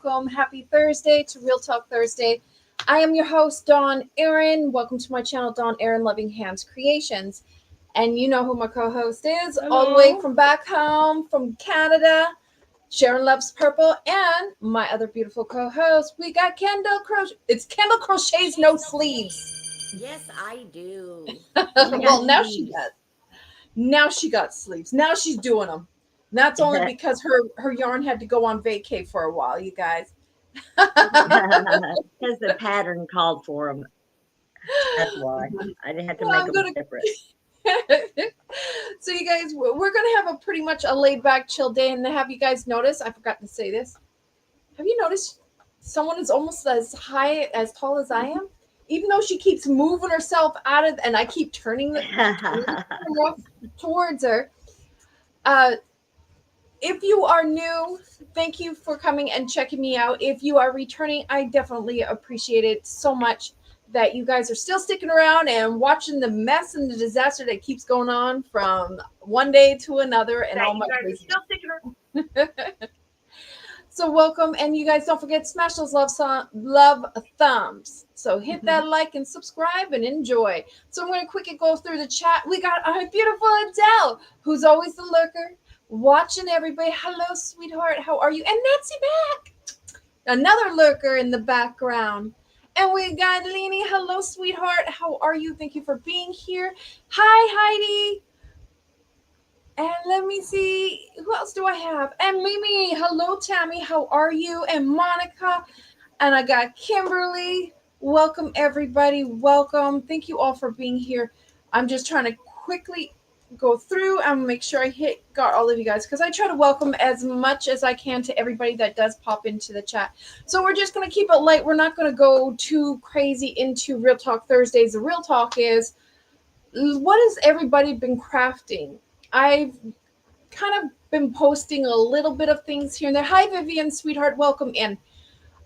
welcome. Happy Thursday to Real Talk Thursday. I am your host, Dawn Aaron. Welcome to my channel, Dawn Aaron Loving Hands Creations. And you know who my co-host is, all the way from back home, from Canada. Sharon Loves Purple, and my other beautiful co-host, we got Kendall Crochet. It's Kendall Crochet's No Sleeves. Yes, I do. Well, now she does. Now she got sleeves. Now she's doing them. And that's only because her yarn had to go on vacay for a while, you guys. Because the pattern called for them. That's why. I didn't have to make them separate. So you guys, we're going to have a pretty much a laid back chill day. And have you guys noticed, I forgot to say this. Have you noticed someone is almost as tall as I am? Even though she keeps moving herself out of, and I keep turning towards her. If you are new, thank you for coming and checking me out. If you are returning, I definitely appreciate it so much that you guys are still sticking around and watching the mess and the disaster that keeps going on from one day to another. And all my crazy. Still sticking around. So welcome, and you guys don't forget, smash those love thumbs. So hit that like and subscribe and enjoy. So I'm going to quickly go through the chat. We got our beautiful Adele, who's always the lurker, watching everybody. Hello, sweetheart. How are you? And Nancy back, another lurker in the background. And we got Leanie. Hello, sweetheart. How are you? Thank you for being here. Hi, Heidi. And let me see, who else do I have? And Mimi, hello, Tammy, how are you? And Monica, and I got Kimberly. Welcome, everybody. Welcome. Thank you all for being here. I'm just trying to quickly go through and make sure I got all of you guys, because I try to welcome as much as I can to everybody that does pop into the chat. So we're just going to keep it light. We're not going to go too crazy into Real Talk Thursdays. The real talk is, what has everybody been crafting? I've kind of been posting a little bit of things here and there. Hi, Vivian, sweetheart. Welcome in.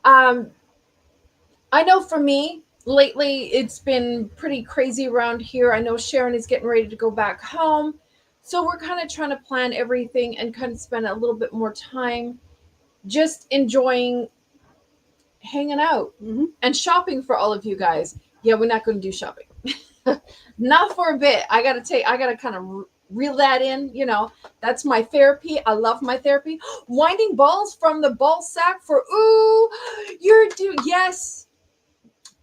I know for me, lately, it's been pretty crazy around here. I know Sharon is getting ready to go back home. So we're kind of trying to plan everything and kind of spend a little bit more time just enjoying hanging out and shopping for all of you guys. Yeah, we're not going to do shopping. Not for a bit. I got to kind of reel that in, that's my therapy. I love my therapy. Winding balls from the ball sack for yes.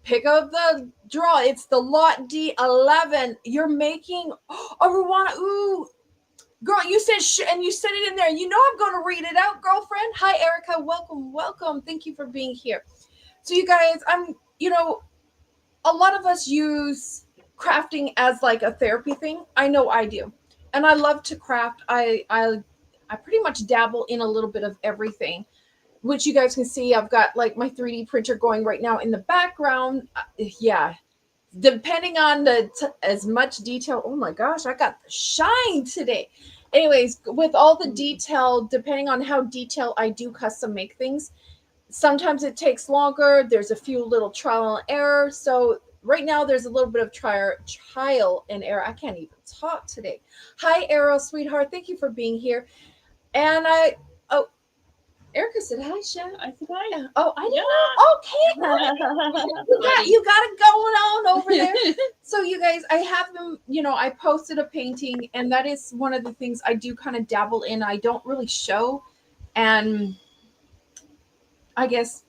Pick up the draw. It's the lot D11. You're making Aruana. Girl, you said and you said it in there. I'm going to read it out, girlfriend. Hi, Erica. Welcome. Thank you for being here. So you guys, a lot of us use crafting as like a therapy thing. I know I do. And I love to craft. I pretty much dabble in a little bit of everything, which you guys can see. I've got like my 3D printer going right now in the background. Yeah, depending on as much detail. Oh my gosh, I got the shine today. Anyways, with all the detail, depending on how detailed I do custom make things, sometimes it takes longer. There's a few little trial and error. So right now, there's a little bit of trial and error. I can't even talk today. Hi, Errol, sweetheart. Thank you for being here. And Erica said hi, Shan. I said hi. Oh, I know. Okay. You got it going on over there. So you guys, I have them, I posted a painting, and that is one of the things I do kind of dabble in. I don't really show. And I guess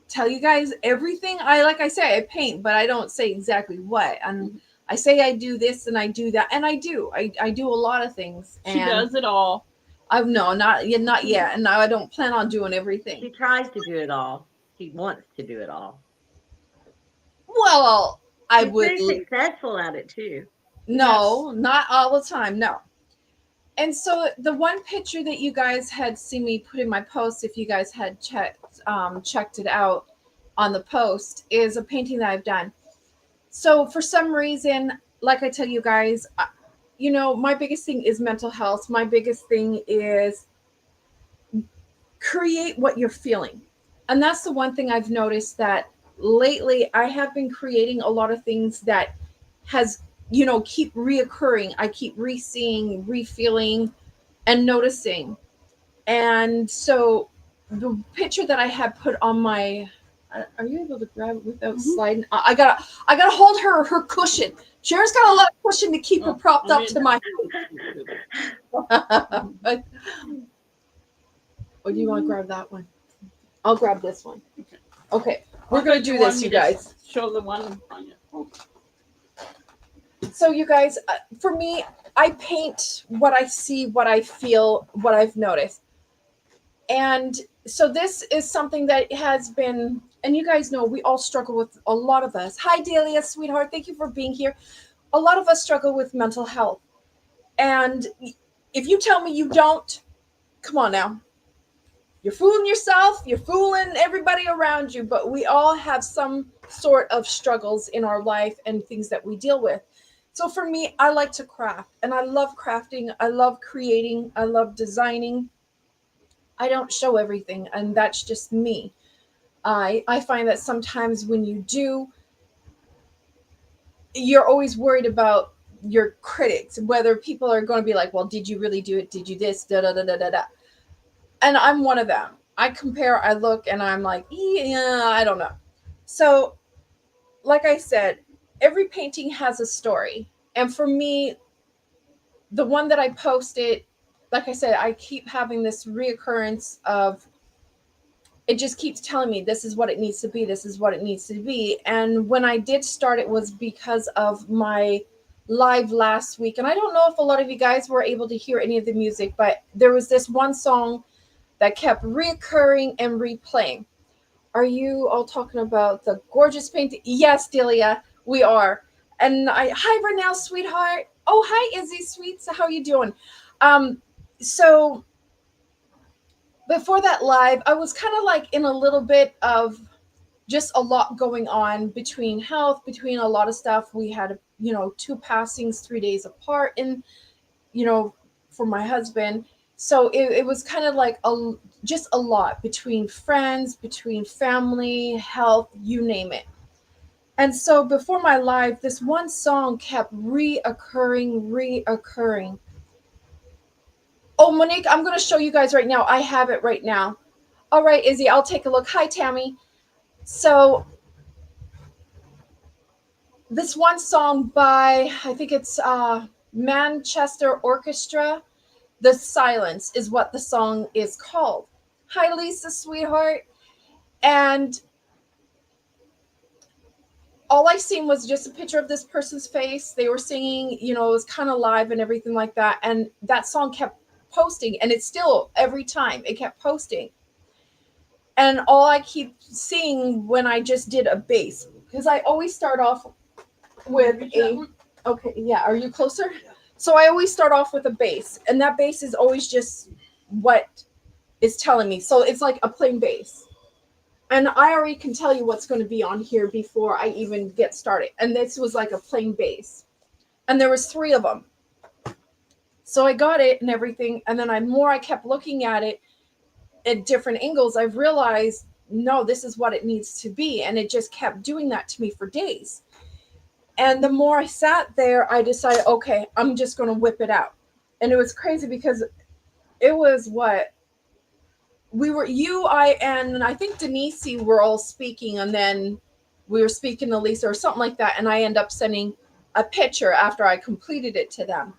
tell you guys everything. I say I paint, but I don't say exactly what. And I say I do this and I do that, and I do. I do a lot of things. She does it all. No, not yet, and I don't plan on doing everything. She tries to do it all. She wants to do it all. Well, I would be successful at it too. No, yes. Not all the time. No. And so the one picture that you guys had seen me put in my post, if you guys had checked it out on the post, is a painting that I've done. So for some reason, like I tell you guys, my biggest thing is mental health. My biggest thing is create what you're feeling. And that's the one thing I've noticed, that lately I have been creating a lot of things that has, keep reoccurring. I keep re-seeing, re-feeling, and noticing. And so the picture that I had put on my. Are you able to grab it without sliding? I gotta hold her cushion. Sharon's got a lot of cushion to keep her propped up to my. Or do you want to grab that one? I'll grab this one. Okay, we're gonna do this, you guys. Show the one on your. So, you guys, for me, I paint what I see, what I feel, what I've noticed. And so this is something that has been, and you guys know we all struggle with, a lot of us. Hi, Delia, sweetheart. Thank you for being here. A lot of us struggle with mental health. And if you tell me you don't, come on now. You're fooling yourself. You're fooling everybody around you. But we all have some sort of struggles in our life and things that we deal with. So for me, I like to craft, and I love crafting. I love creating. I love designing. I don't show everything, and that's just me. I find that sometimes when you do, you're always worried about your critics, whether people are going to be like, well, did you really do it? Did you this? Da da da da da da. And I'm one of them. I compare, I look, and I'm like, yeah, I don't know. So, like I said, every painting has a story. And for me, the one that I posted, like I said, I keep having this reoccurrence of, it just keeps telling me this is what it needs to be. This is what it needs to be. And when I did start, it was because of my live last week. And I don't know if a lot of you guys were able to hear any of the music, but there was this one song that kept reoccurring and replaying. Are you all talking about the gorgeous painting? Yes, Delia, we are. And hi, Renelle, sweetheart. Oh, hi, Izzy, sweets. How are you doing? So before that live, I was kind of like in a little bit of just a lot going on between health, between a lot of stuff. We had, 2 passings 3 days apart, and, for my husband. So it was kind of like just a lot between friends, between family, health, you name it. And so before my live, this one song kept reoccurring. Oh, Monique, I'm going to show you guys right now. I have it right now. All right, Izzy, I'll take a look. Hi, Tammy. So this one song by, I think it's Manchester Orchestra, The Silence is what the song is called. Hi, Lisa, sweetheart. And all I seen was just a picture of this person's face. They were singing, it was kind of live and everything like that. And that song kept posting, and it's still every time it kept posting. And all I keep seeing when I just did a bass, because I always start off with okay, yeah, are you closer? So I always start off with a bass, and that bass is always just what is telling me. So it's like a plain bass. And I already can tell you what's going to be on here before I even get started. And this was like a plain bass. And there was 3 of them. So I got it and everything. And then I kept looking at it at different angles. I've realized, no, this is what it needs to be. And it just kept doing that to me for days. And the more I sat there, I decided, okay, I'm just going to whip it out. And it was crazy because it was and I think Denise were all speaking, and then we were speaking to Lisa or something like that. And I end up sending a picture after I completed it to them.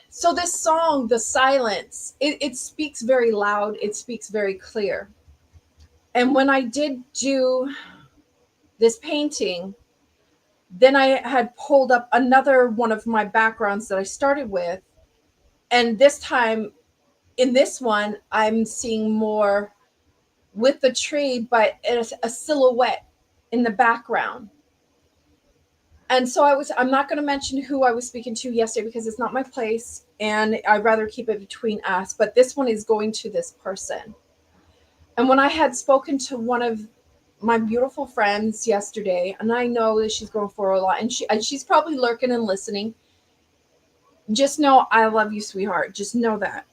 So this song, The Silence, it speaks very loud. It speaks very clear. And when I did do this painting, then I had pulled up another one of my backgrounds that I started with. And this time, in this one, I'm seeing more with the tree, but a silhouette in the background. And so I'm not going to mention who I was speaking to yesterday because it's not my place, and I'd rather keep it between us. But this one is going to this person. And when I had spoken to one of my beautiful friends yesterday, and I know that she's going for a lot, and she's probably lurking and listening. Just know I love you, sweetheart. Just know that.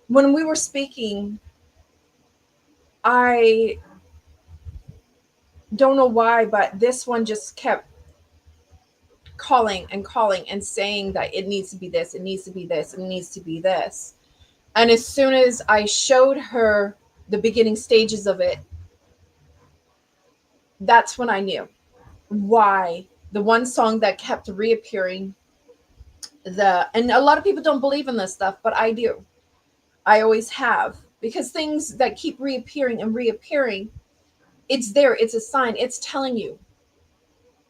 When we were speaking, I don't know why, but this one just kept calling and saying that it needs to be this, it needs to be this, it needs to be this. And as soon as I showed her the beginning stages of it, that's when I knew why the one song that kept reappearing, and a lot of people don't believe in this stuff, but I do. I always have, because things that keep reappearing and reappearing, it's there, it's a sign, it's telling you.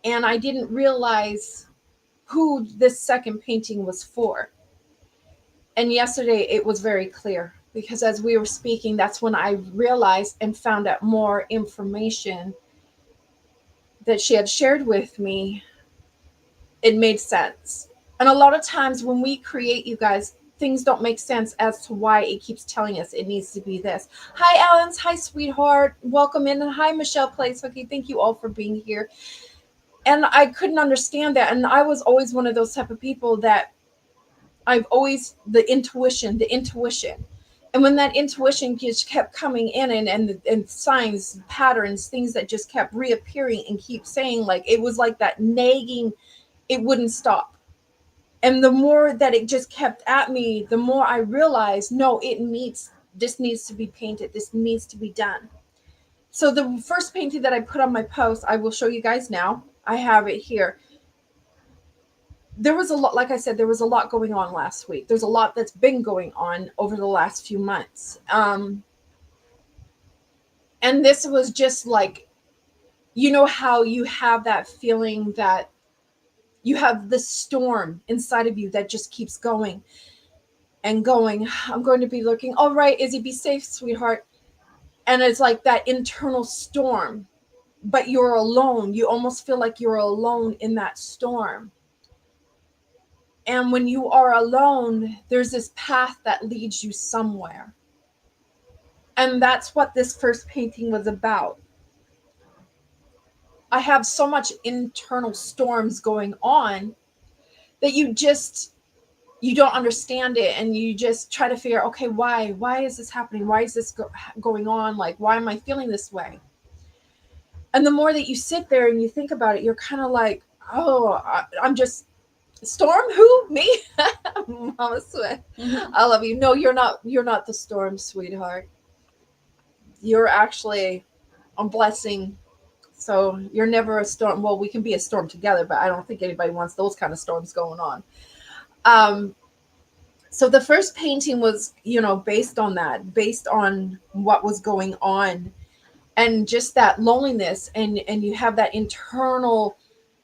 And I didn't realize who this second painting was for. And yesterday it was very clear, because as we were speaking, that's when I realized and found out more information that she had shared with me. It made sense. And a lot of times when we create, you guys, things don't make sense as to why it keeps telling us it needs to be this. Hi, Alans. Hi, sweetheart. Welcome in. And hi, Michelle Place. Okay, thank you all for being here. And I couldn't understand that. And I was always one of those type of people that I've always, the intuition. And when that intuition just kept coming in, and signs, patterns, things that just kept reappearing and keep saying, like, it was like that nagging, it wouldn't stop. And the more that it just kept at me, the more I realized, no, this needs to be painted. This needs to be done. So the first painting that I put on my post, I will show you guys now. I have it here. There was a lot, like I said, there was a lot going on last week. There's a lot that's been going on over the last few months. And this was just like, you know how you have that feeling that you have this storm inside of you that just keeps going and going. I'm going to be looking. All right, Izzy, be safe, sweetheart. And it's like that internal storm, but you're alone. You almost feel like you're alone in that storm. And when you are alone, there's this path that leads you somewhere. And that's what this first painting was about. I have so much internal storms going on that you don't understand it, and you just try to figure, okay, why is this happening? Why is this going on? Like, why am I feeling this way? And the more that you sit there and you think about it, you're kind of like, oh, I'm just storm. Who? Me? Mama Sweat. I love you. No, you're not the storm, sweetheart. You're actually a blessing. So you're never a storm. Well, we can be a storm together, but I don't think anybody wants those kind of storms going on. So the first painting was, based on that, based on what was going on, and just that loneliness, and you have that internal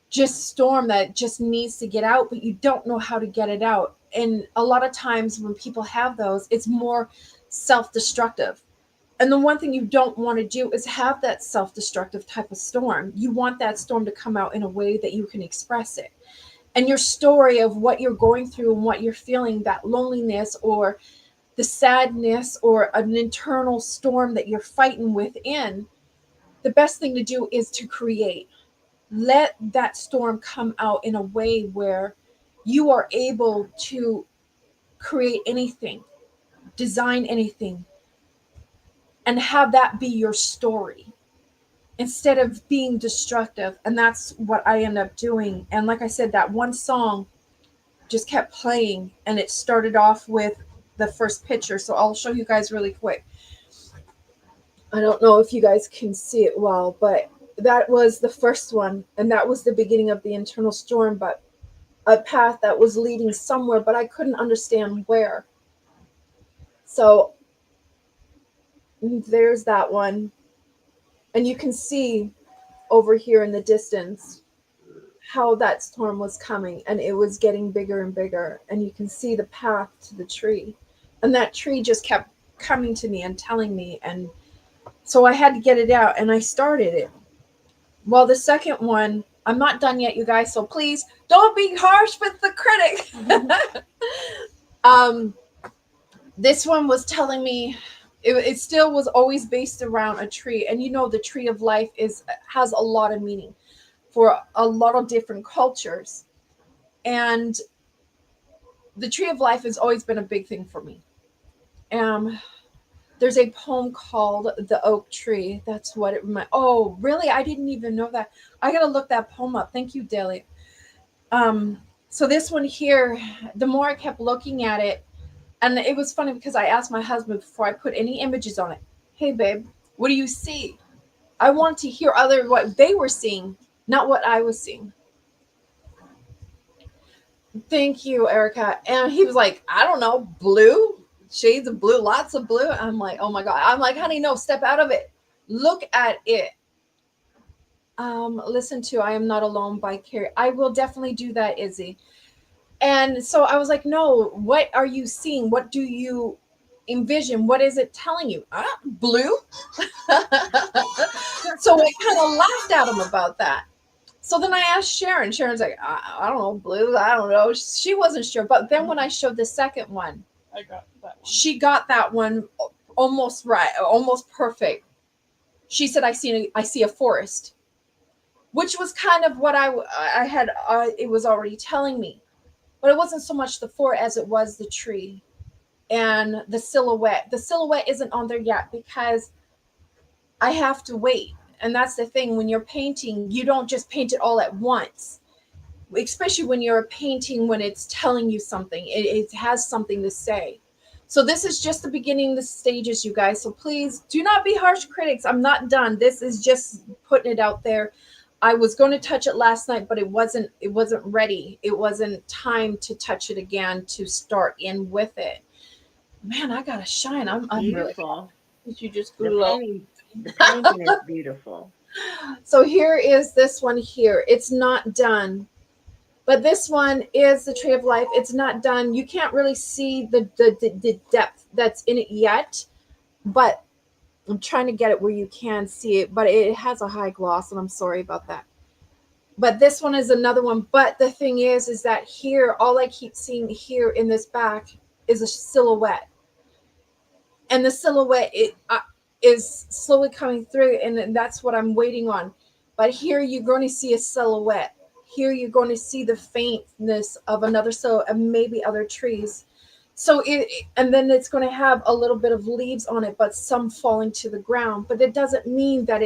just storm that just needs to get out, but you don't know how to get it out. And a lot of times when people have those, it's more self-destructive. And the one thing you don't want to do is have that self-destructive type of storm. You want that storm to come out in a way that you can express it. And your story of what you're going through and what you're feeling, that loneliness or the sadness or an internal storm that you're fighting within, the best thing to do is to create. Let that storm come out in a way where you are able to create anything, design anything, and have that be your story instead of being destructive. And that's what I end up doing. And like I said, that one song just kept playing, and it started off with the first picture. So I'll show you guys really quick. I don't know if you guys can see it well, but that was the first one, and that was the beginning of the internal storm, but a path that was leading somewhere, but I couldn't understand where. So there's that one. And you can see over here in the distance how that storm was coming, and it was getting bigger and bigger, and you can see the path to the tree, and that tree just kept coming to me and telling me, and so I had to get it out, and I started it. Well, the second one, I'm not done yet, you guys, so please don't be harsh with the critic. This one was telling me, it still was always based around a tree, and the tree of life has a lot of meaning for a lot of different cultures, and the tree of life has always been a big thing for me. There's a poem called The Oak Tree. That's what it reminds. Oh, really? I didn't even know that. I got to look that poem up. Thank you, Delia. So this one here, the more I kept looking at it, And it was funny because I asked my husband before I put any images on it, hey babe, what do you see? I want to hear what they were seeing, not what I was seeing. Thank you, Erica. And he was like, I don't know, blue, shades of blue, lots of blue. I'm like, oh my God. I'm like, honey, no, step out of it. Look at it. Listen to I Am Not Alone by Carrie. I will definitely do that, Izzy. And so I was like, no, what are you seeing? What do you envision? What is it telling you? Blue. So I kind of laughed at him about that. So then I asked Sharon. Sharon's like, I don't know, blue. I don't know. She wasn't sure. But then when I showed the second one, I got that one. she got that one almost right, almost perfect. She said, I see a forest, which was kind of what I had. It was already telling me, but it wasn't so much the forest as it was the tree and the silhouette. The silhouette isn't on there yet because I have to wait. And that's the thing. When you're painting, you don't just paint it all at once, especially when you're painting, when it's telling you something, it has something to say. So this is just the beginning, the stages, you guys. So please do not be harsh critics. I'm not done. This is just putting it out there. I was going to touch it last night, but it wasn't ready. It wasn't time to touch it again, to start in with it. Man, I gotta shine. I'm really. Beautiful. Did you just The Google? painting is beautiful. So here is this one here. It's not done. But this one is the Tree of Life. It's not done. You can't really see the depth that's in it yet. But I'm trying to get it where you can see it. But it has a high gloss, and I'm sorry about that. But this one is another one. But the thing is that here, all I keep seeing here in this back is a silhouette. And the silhouette is slowly coming through, and that's what I'm waiting on. But here you're going to see a silhouette. Here you're going to see the faintness of another silhouette and maybe other trees. So and then it's going to have a little bit of leaves on it, but some falling to the ground. But it doesn't mean that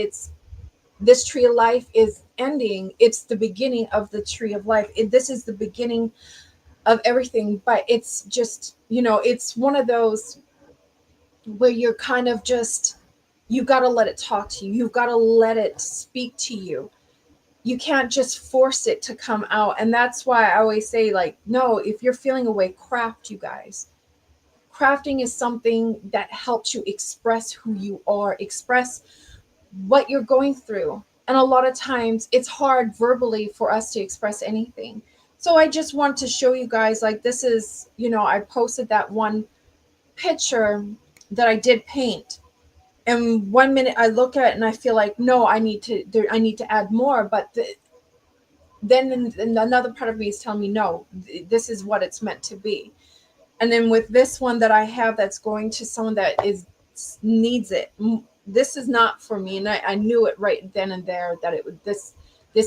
this Tree of Life is ending. It's the beginning of the Tree of Life. This is the beginning of everything. But it's just, it's one of those where you're kind of just, you got to let it talk to you. You've got to let it speak to you. You can't just force it to come out. And that's why I always say, like, no, if you're feeling a way, craft, you guys. Crafting is something that helps you express who you are, express what you're going through. And a lot of times it's hard verbally for us to express anything. So I just want to show you guys, like, this is, I posted that one picture that I did paint. And 1 minute I look at it and I feel like, no, I need to add more. But then another part of me is telling me, no, this is what it's meant to be. And then with this one that I have, that's going to someone that needs it. This is not for me. And I knew it right then and there that it would, this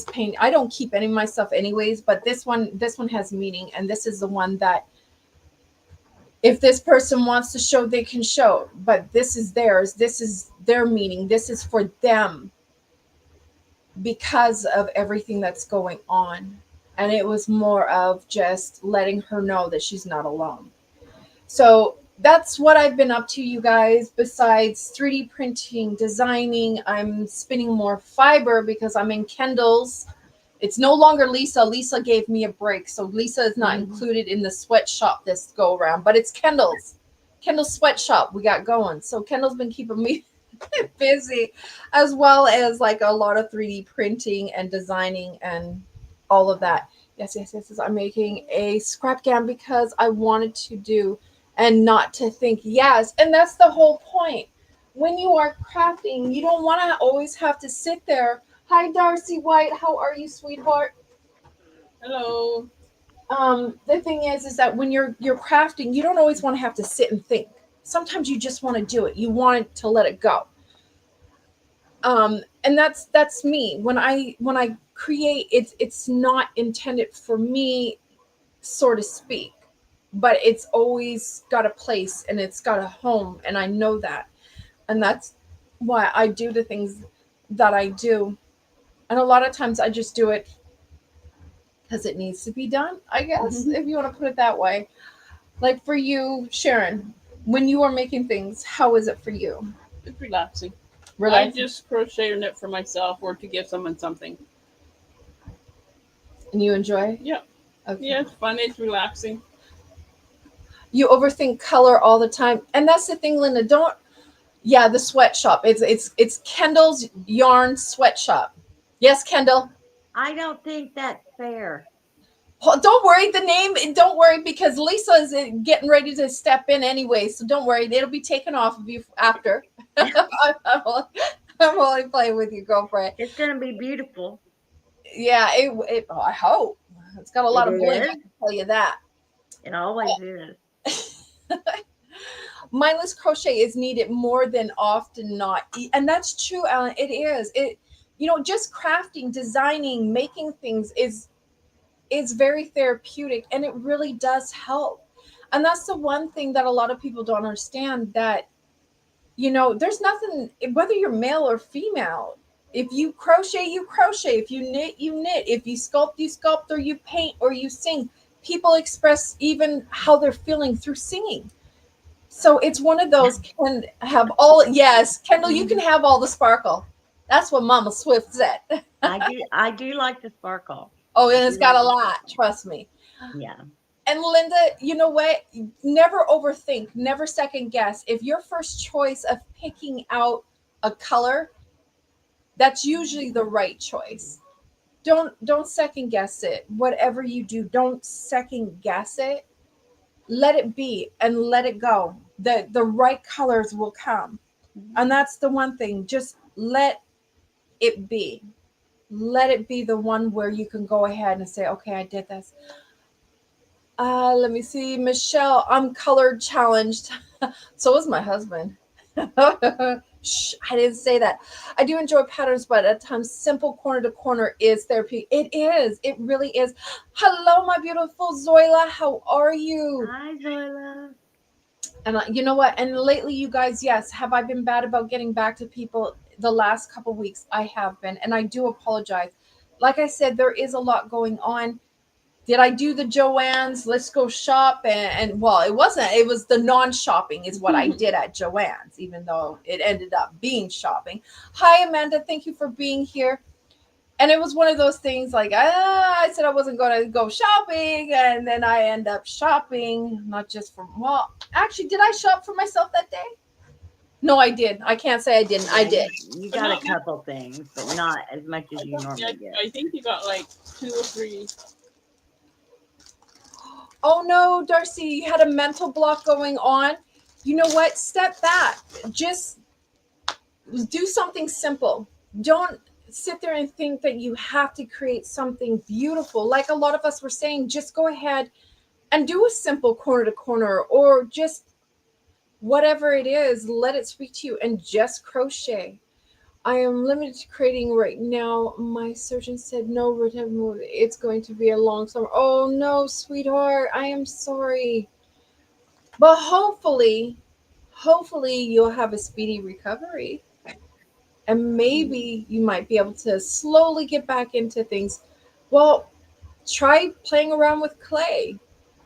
paint, I don't keep any of my stuff anyways, but this one has meaning. And this is the one that, if this person wants to show, they can show, but this is theirs. This is their meaning. This is for them because of everything that's going on. And it was more of just letting her know that she's not alone. So that's what I've been up to, you guys. Besides 3D printing, designing, I'm spinning more fiber because I'm in Kendall's. It's no longer Lisa. Lisa gave me a break. So Lisa is not included in the sweatshop this go around, but it's Kendall's sweatshop we got going. So Kendall's been keeping me busy, as well as like a lot of 3D printing and designing and all of that. Yes. I'm making a scrap gown because I wanted to do and not to think, yes. And that's the whole point. When you are crafting, you don't want to always have to sit there. Hi, Darcy White. How are you, sweetheart? Hello. The thing is that when you're crafting, you don't always want to have to sit and think. Sometimes you just want to do it. You want to let it go. And that's me. When I create, it's not intended for me, so to speak, but it's always got a place and it's got a home, and I know that. And that's why I do the things that I do. And a lot of times I just do it because it needs to be done, I guess, if you want to put it that way. Like for you, Sharon, when you are making things, how is it for you? It's relaxing. I Relaxing, just crochet or knit for myself or to give someone something. and you enjoy? Yeah. Okay. Yeah, it's fun. It's relaxing. You overthink color all the time, and that's the thing, Linda. Don't. Yeah, the sweatshop. It's Kendall's yarn sweatshop. Yes, Kendall. I don't think that's fair. Don't worry, the name. Don't worry because Lisa is getting ready to step in anyway. So don't worry, it'll be taken off of you after. I'm only playing with you, girlfriend. It's going to be beautiful. Yeah, I hope it's got a lot It of bling. I is. can tell you that. It always is. Mindless crochet is needed more than often not, and that's true, Alan. It is. Just crafting, designing, making things is very therapeutic, and it really does help. And that's the one thing that a lot of people don't understand, that there's nothing, whether you're male or female. If you crochet, you crochet. If you knit, you knit. If you sculpt, you sculpt, or you paint, or you sing. People express even how they're feeling through singing. So it's one of those, can have all, yes, Kendall, you can have all the sparkle. That's what Mama Swift said. I do like the sparkle. Oh, I and it's do got like a the lot, sparkle. trust me. Yeah. And Linda, you know what? Never overthink, never second guess. If your first choice of picking out a color, that's usually the right choice. Don't second guess it. Whatever you do, don't second guess it. Let it be and let it go. The right colors will come. And that's the one thing. Just let it be. Let it be the one where you can go ahead and say, okay, I did this. Let me see. Michelle, I'm colored challenged. So is my husband. Shh, I didn't say that. I do enjoy patterns, but at times simple corner to corner is therapy. It is. It really is. Hello, my beautiful Zoila. How are you? Hi, Zoila. And you know what? And lately, you guys, yes, have I been bad about getting back to people the last couple weeks? I have been, and I do apologize. Like I said, there is a lot going on. Did I do the Joann's? Let's go shop, and well, it wasn't. It was the non-shopping is what I did at Joann's, even though it ended up being shopping. Hi, Amanda. Thank you for being here. And it was one of those things like, I said I wasn't going to go shopping. And then I end up shopping, not just for, well, actually, did I shop for myself that day? No, I did. I can't say I didn't. I did. You But got not a couple things, but not as much as you Yeah, normally get. I think you got like 2 or 3. Oh no, Darcy, you had a mental block going on. You know what? Step back. Just do something simple. Don't sit there and think that you have to create something beautiful. Like a lot of us were saying, just go ahead and do a simple corner to corner, or just whatever it is, let it speak to you and just crochet. I am limited to creating right now. My surgeon said no return. It's going to be a long summer. Oh no, sweetheart. I am sorry. But hopefully you'll have a speedy recovery. And maybe you might be able to slowly get back into things. Well, try playing around with clay.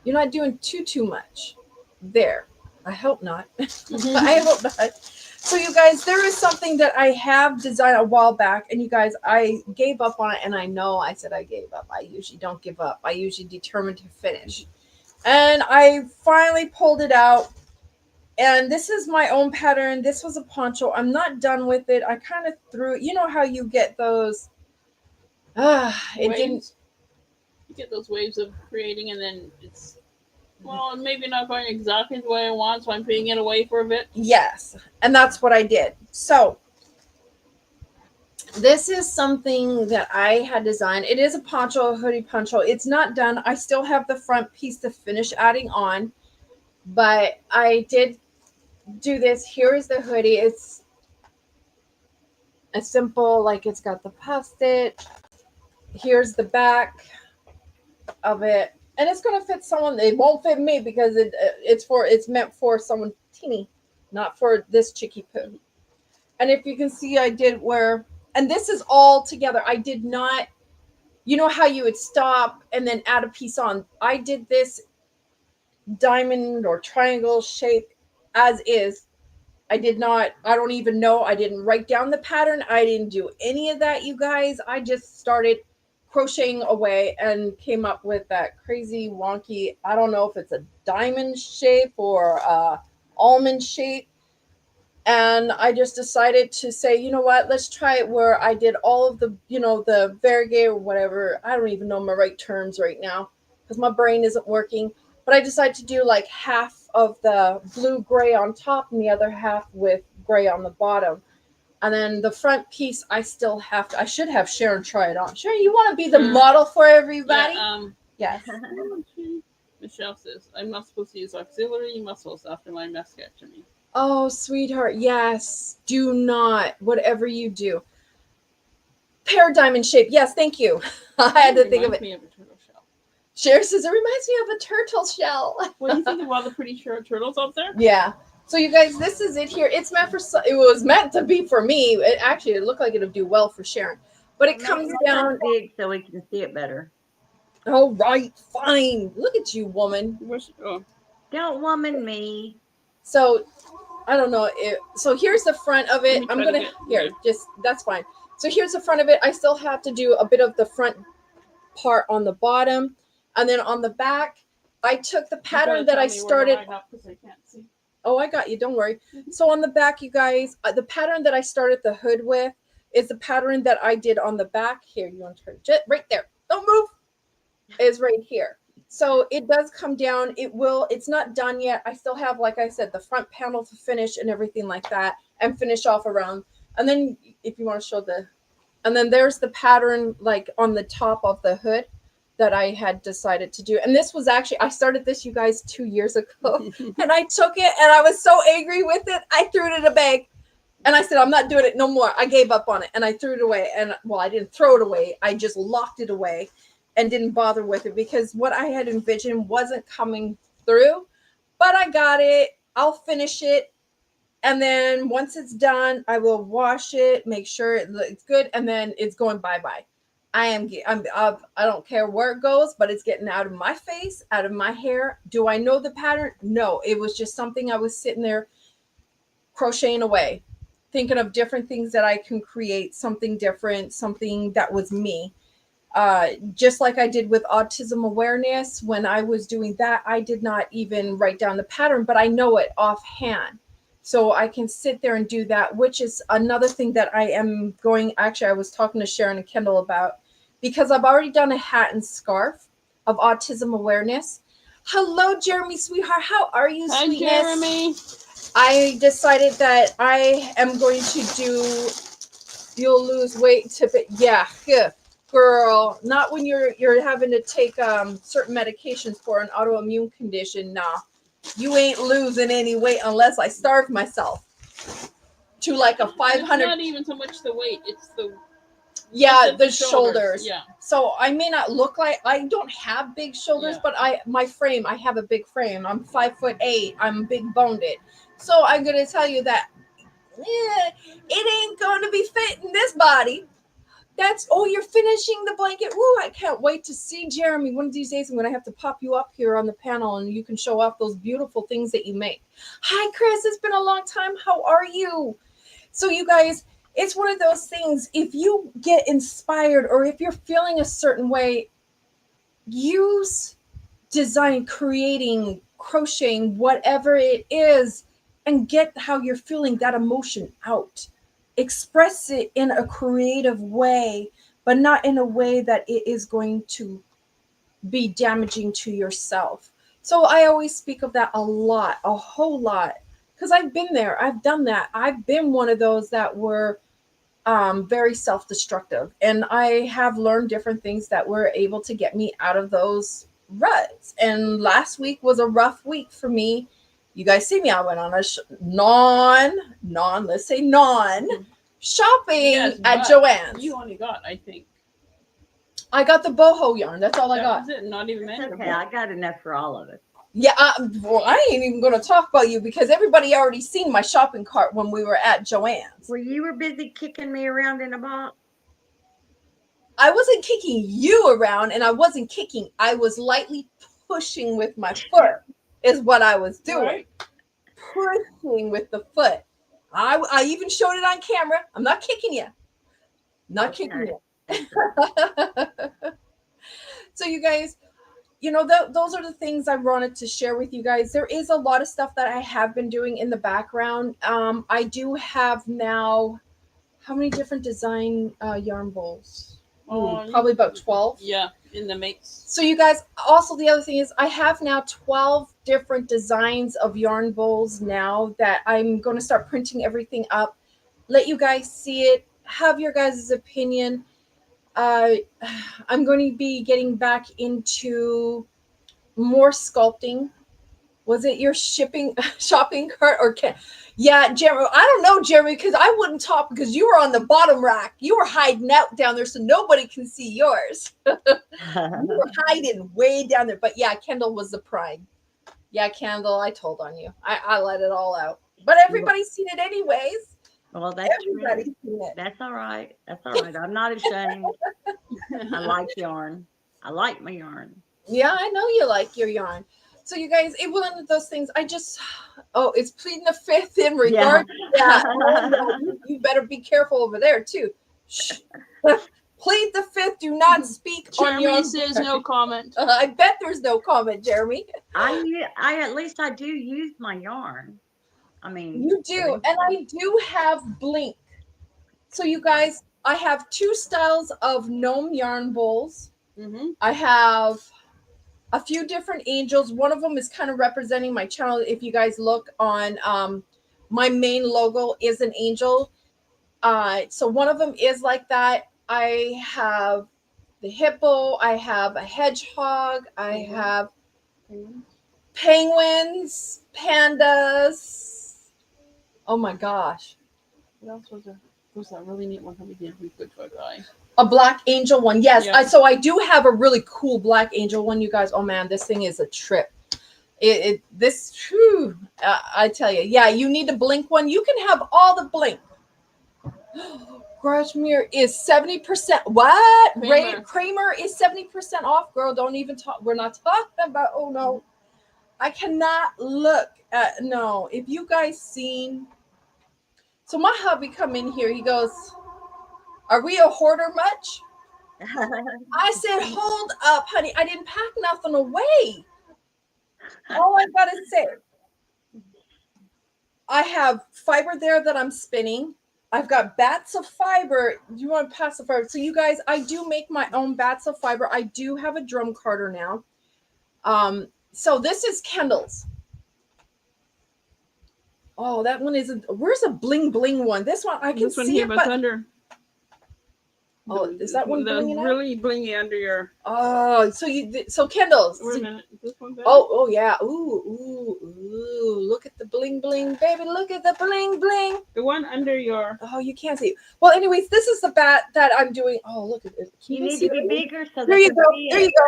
You're not doing too much there. I hope not. I hope not. So you guys, there is something that I have designed a while back, and you guys, I gave up on it, and I know I said I gave up. I usually don't give up. I usually determined to finish. And I finally pulled it out. And this is my own pattern. This was a poncho. I'm not done with it. I kind of threw it. You know how you get those it didn't. Waves. You get those waves of creating, and then it's, well, maybe not going exactly the way I want, so I'm putting it away for a bit. Yes, and that's what I did. So this is something that I had designed. It is a poncho, a hoodie poncho. It's not done. I still have the front piece to finish adding on, but I did do this. Here is the hoodie. It's a simple, like it's got the puff stitch. Here's the back of it, and it's gonna fit someone. It won't fit me because it's meant for someone teeny, not for this chicky poo. And if you can see, I did wear, and this is all together. I did not, you know how you would stop and then add a piece on. I did this diamond or triangle shape as is. I don't even know. I didn't write down the pattern. I didn't do any of that, you guys. I just started crocheting away and came up with that crazy wonky, I don't know if it's a diamond shape or a almond shape. And I just decided to say, you know what, let's try it where I did all of the, the variegated or whatever. I don't even know my right terms right now because my brain isn't working. But I decided to do like half of the blue gray on top and the other half with gray on the bottom. And then the front piece, I should have Sharon try it on. Sharon, you want to be the model for everybody? Yeah, yes. Michelle says, I'm not supposed to use auxiliary muscles after my mastectomy. Oh, sweetheart, yes. Do not, whatever you do. Pear diamond shape. Yes, thank you. I had to think of it. Me of a turtle shell. Sharon says, it reminds me of a turtle shell. What do you think of all the pretty turtles out there? Yeah. So you guys, this is it here. It's meant for, it was meant to be for me. It looked like it would do well for Sharon. But it comes down big so we can see it better. Oh, right. Fine. Look at you, woman. Don't woman me. So, I don't know. So here's the front of it. I'm going to, that's fine. So here's the front of it. I still have to do a bit of the front part on the bottom. And then on the back, I took the pattern that I started. Oh, I got you. Don't worry. So on the back, you guys, the pattern that I started the hood with is the pattern that I did on the back. Here, you want to turn it right there. Don't move. Is right here. So it does come down. It's not done yet. I still have, like I said, the front panel to finish and everything like that and finish off around. And then if you want to show and then there's the pattern like on the top of the hood that I had decided to do. And this was actually, I started this, you guys, 2 years ago. And I took it and I was so angry with it. I threw it in a bag. And I said, I'm not doing it no more. I gave up on it and I threw it away. And well, I didn't throw it away. I just locked it away and didn't bother with it because what I had envisioned wasn't coming through. But I got it. I'll finish it. And then once it's done, I will wash it, make sure it looks good. And then it's going bye-bye. I don't care where it goes, but it's getting out of my face, out of my hair. Do I know the pattern? No, it was just something I was sitting there crocheting away, thinking of different things that I can create, something different, something that was me. Just like I did with autism awareness, when I was doing that, I did not even write down the pattern, but I know it offhand. So I can sit there and do that, which is another thing that I am going, actually, I was talking to Sharon and Kendall about, because I've already done a hat and scarf of autism awareness. Hello, Jeremy, sweetheart. How are you, sweetness? Hi, Jeremy. I decided that I am going to do, you'll lose weight, tip it. Yeah. Girl, not when you're having to take certain medications for an autoimmune condition. Nah, you ain't losing any weight unless I starve myself to like a 500. It's not even so much the weight; it's the the shoulders. Yeah. So I may not look like, I don't have big shoulders, but I have a big frame. I'm 5'8". I'm big boned. So I'm gonna tell you that it ain't going to be fitting this body. You're finishing the blanket. Ooh, I can't wait to see Jeremy. One of these days, I'm going to have to pop you up here on the panel and you can show off those beautiful things that you make. Hi, Chris. It's been a long time. How are you? So you guys, it's one of those things. If you get inspired or if you're feeling a certain way, use design, creating, crocheting, whatever it is, and get how you're feeling that emotion out. Express it in a creative way, but not in a way that it is going to be damaging to yourself. So I always speak of that a lot, a whole lot, because I've been there. I've done that. I've been one of those that were very self-destructive, and I have learned different things that were able to get me out of those ruts. And last week was a rough week for me. You guys see me, I went on a shopping at Joann's. You only got, I think. I got the boho yarn. That's all I got. That's it. Not even manageable. Okay, I got enough for all of it. Yeah, I ain't even going to talk about you because everybody already seen my shopping cart when we were at Joann's. Well, you were busy kicking me around in a box. I wasn't kicking you around, and I wasn't kicking. I was lightly pushing with my foot. is what I was doing. Right. Pushing with the foot. I even showed it on camera. I'm not kicking you. Not kicking you. So you guys, those are the things I wanted to share with you guys. There is a lot of stuff that I have been doing in the background. I do have now, how many different design yarn bowls? Probably about 12. Yeah, in the mix. So you guys, also the other thing is I have now 12 different designs of yarn bowls now that I'm going to start printing everything up. Let you guys see it. Have your guys' opinion. I'm going to be getting back into more sculpting. Was it your shopping cart or yeah, Jeremy? I don't know, Jeremy, because I wouldn't talk because you were on the bottom rack. You were hiding out down there so nobody can see yours. You were hiding way down there. But yeah, Kendall was the prime. Yeah, Kendall, I told on you. I let it all out. But everybody's seen it anyways. Well, that's Everybody's true. seen it. That's all right. That's all right. I'm not ashamed. I like yarn. I like my yarn. Yeah, I know you like your yarn. So you guys, it was one of those things. It's pleading the fifth in regard to that. Oh, no, you better be careful over there too. Shh. Plead the fifth. Do not speak on Jeremy your. says no comment. I bet there's no comment, Jeremy. I at least I do use my yarn. I mean, You do, and I do have blink. So you guys, I have 2 styles of gnome yarn bowls. Mm-hmm. I have a few different angels. One of them is kind of representing my channel. If you guys look on my main logo is an angel. So one of them is like that. I have the hippo. I have a hedgehog. I have penguins, pandas. Oh my gosh. What else was there? Was that really neat one that we did? We good for a guy. A black angel one. Yes. Yeah. So I do have a really cool black angel one, you guys. Oh man, this thing is a trip. I tell you, yeah, you need a blink one. You can have all the blink. Grashmere is 70%. What? Kramer is 70% off. Girl, don't even talk. We're not talking about, oh no. I cannot look at, no. If you guys seen, so my hubby come in here, he goes, are we a hoarder much? I said, hold up, honey. I didn't pack nothing away. All I gotta say, I have fiber there that I'm spinning. I've got bats of fiber. Do you want to pass the fiber? So you guys, I do make my own bats of fiber. I do have a drum carder now. So this is Kendall's. Oh, that one isn't. Where's a bling bling one? This one I can this one see here, it, but but under. oh, is that one blinging out? Really blingy under your. Oh, so Kendall's. Wait a minute. This one. Oh yeah. Ooh. Look at the bling bling, baby. Look at the bling bling. The one under your. Oh, you can't see. Well, anyways, this is the bat that I'm doing. Oh, look at it. You need to be bigger so there you go. There you go.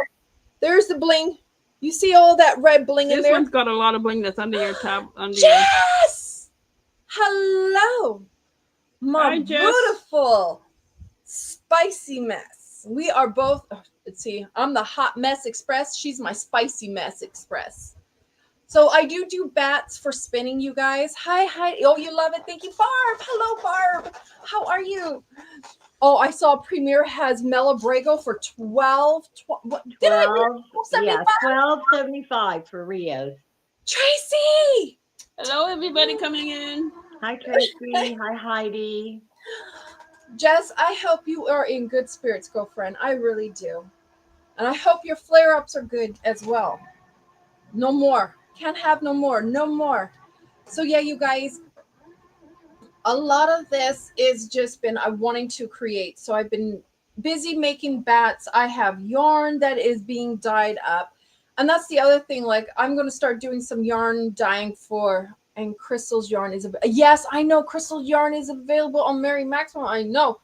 There's the bling. You see all that red bling in This there? one's got a lot of bling that's under your tab. Jess! Hello, my Hi, Jess. beautiful spicy mess. We are both. Oh, let's see. I'm the hot mess express. She's my spicy mess express. So I do bats for spinning, you guys. Hi. Oh, you love it. Thank you, Barb. Hello, Barb. How are you? Oh, I saw Premier has Melabrego for 12. What did I read? 12.75? Yeah, $12.75 for Rios. Tracy. Hello, everybody coming in. Hi, Tracy. Hi, Heidi. Jess, I hope you are in good spirits, girlfriend. I really do. And I hope your flare-ups are good as well. No more. Can't have no more. No more. So yeah, you guys, a lot of this is just been wanting to create. So I've been busy making bats. I have yarn that is being dyed up. And that's the other thing. Like, I'm going to start doing some yarn dyeing and Crystal's yarn is, yes, I know Crystal's yarn is available on Mary Maxwell. I know.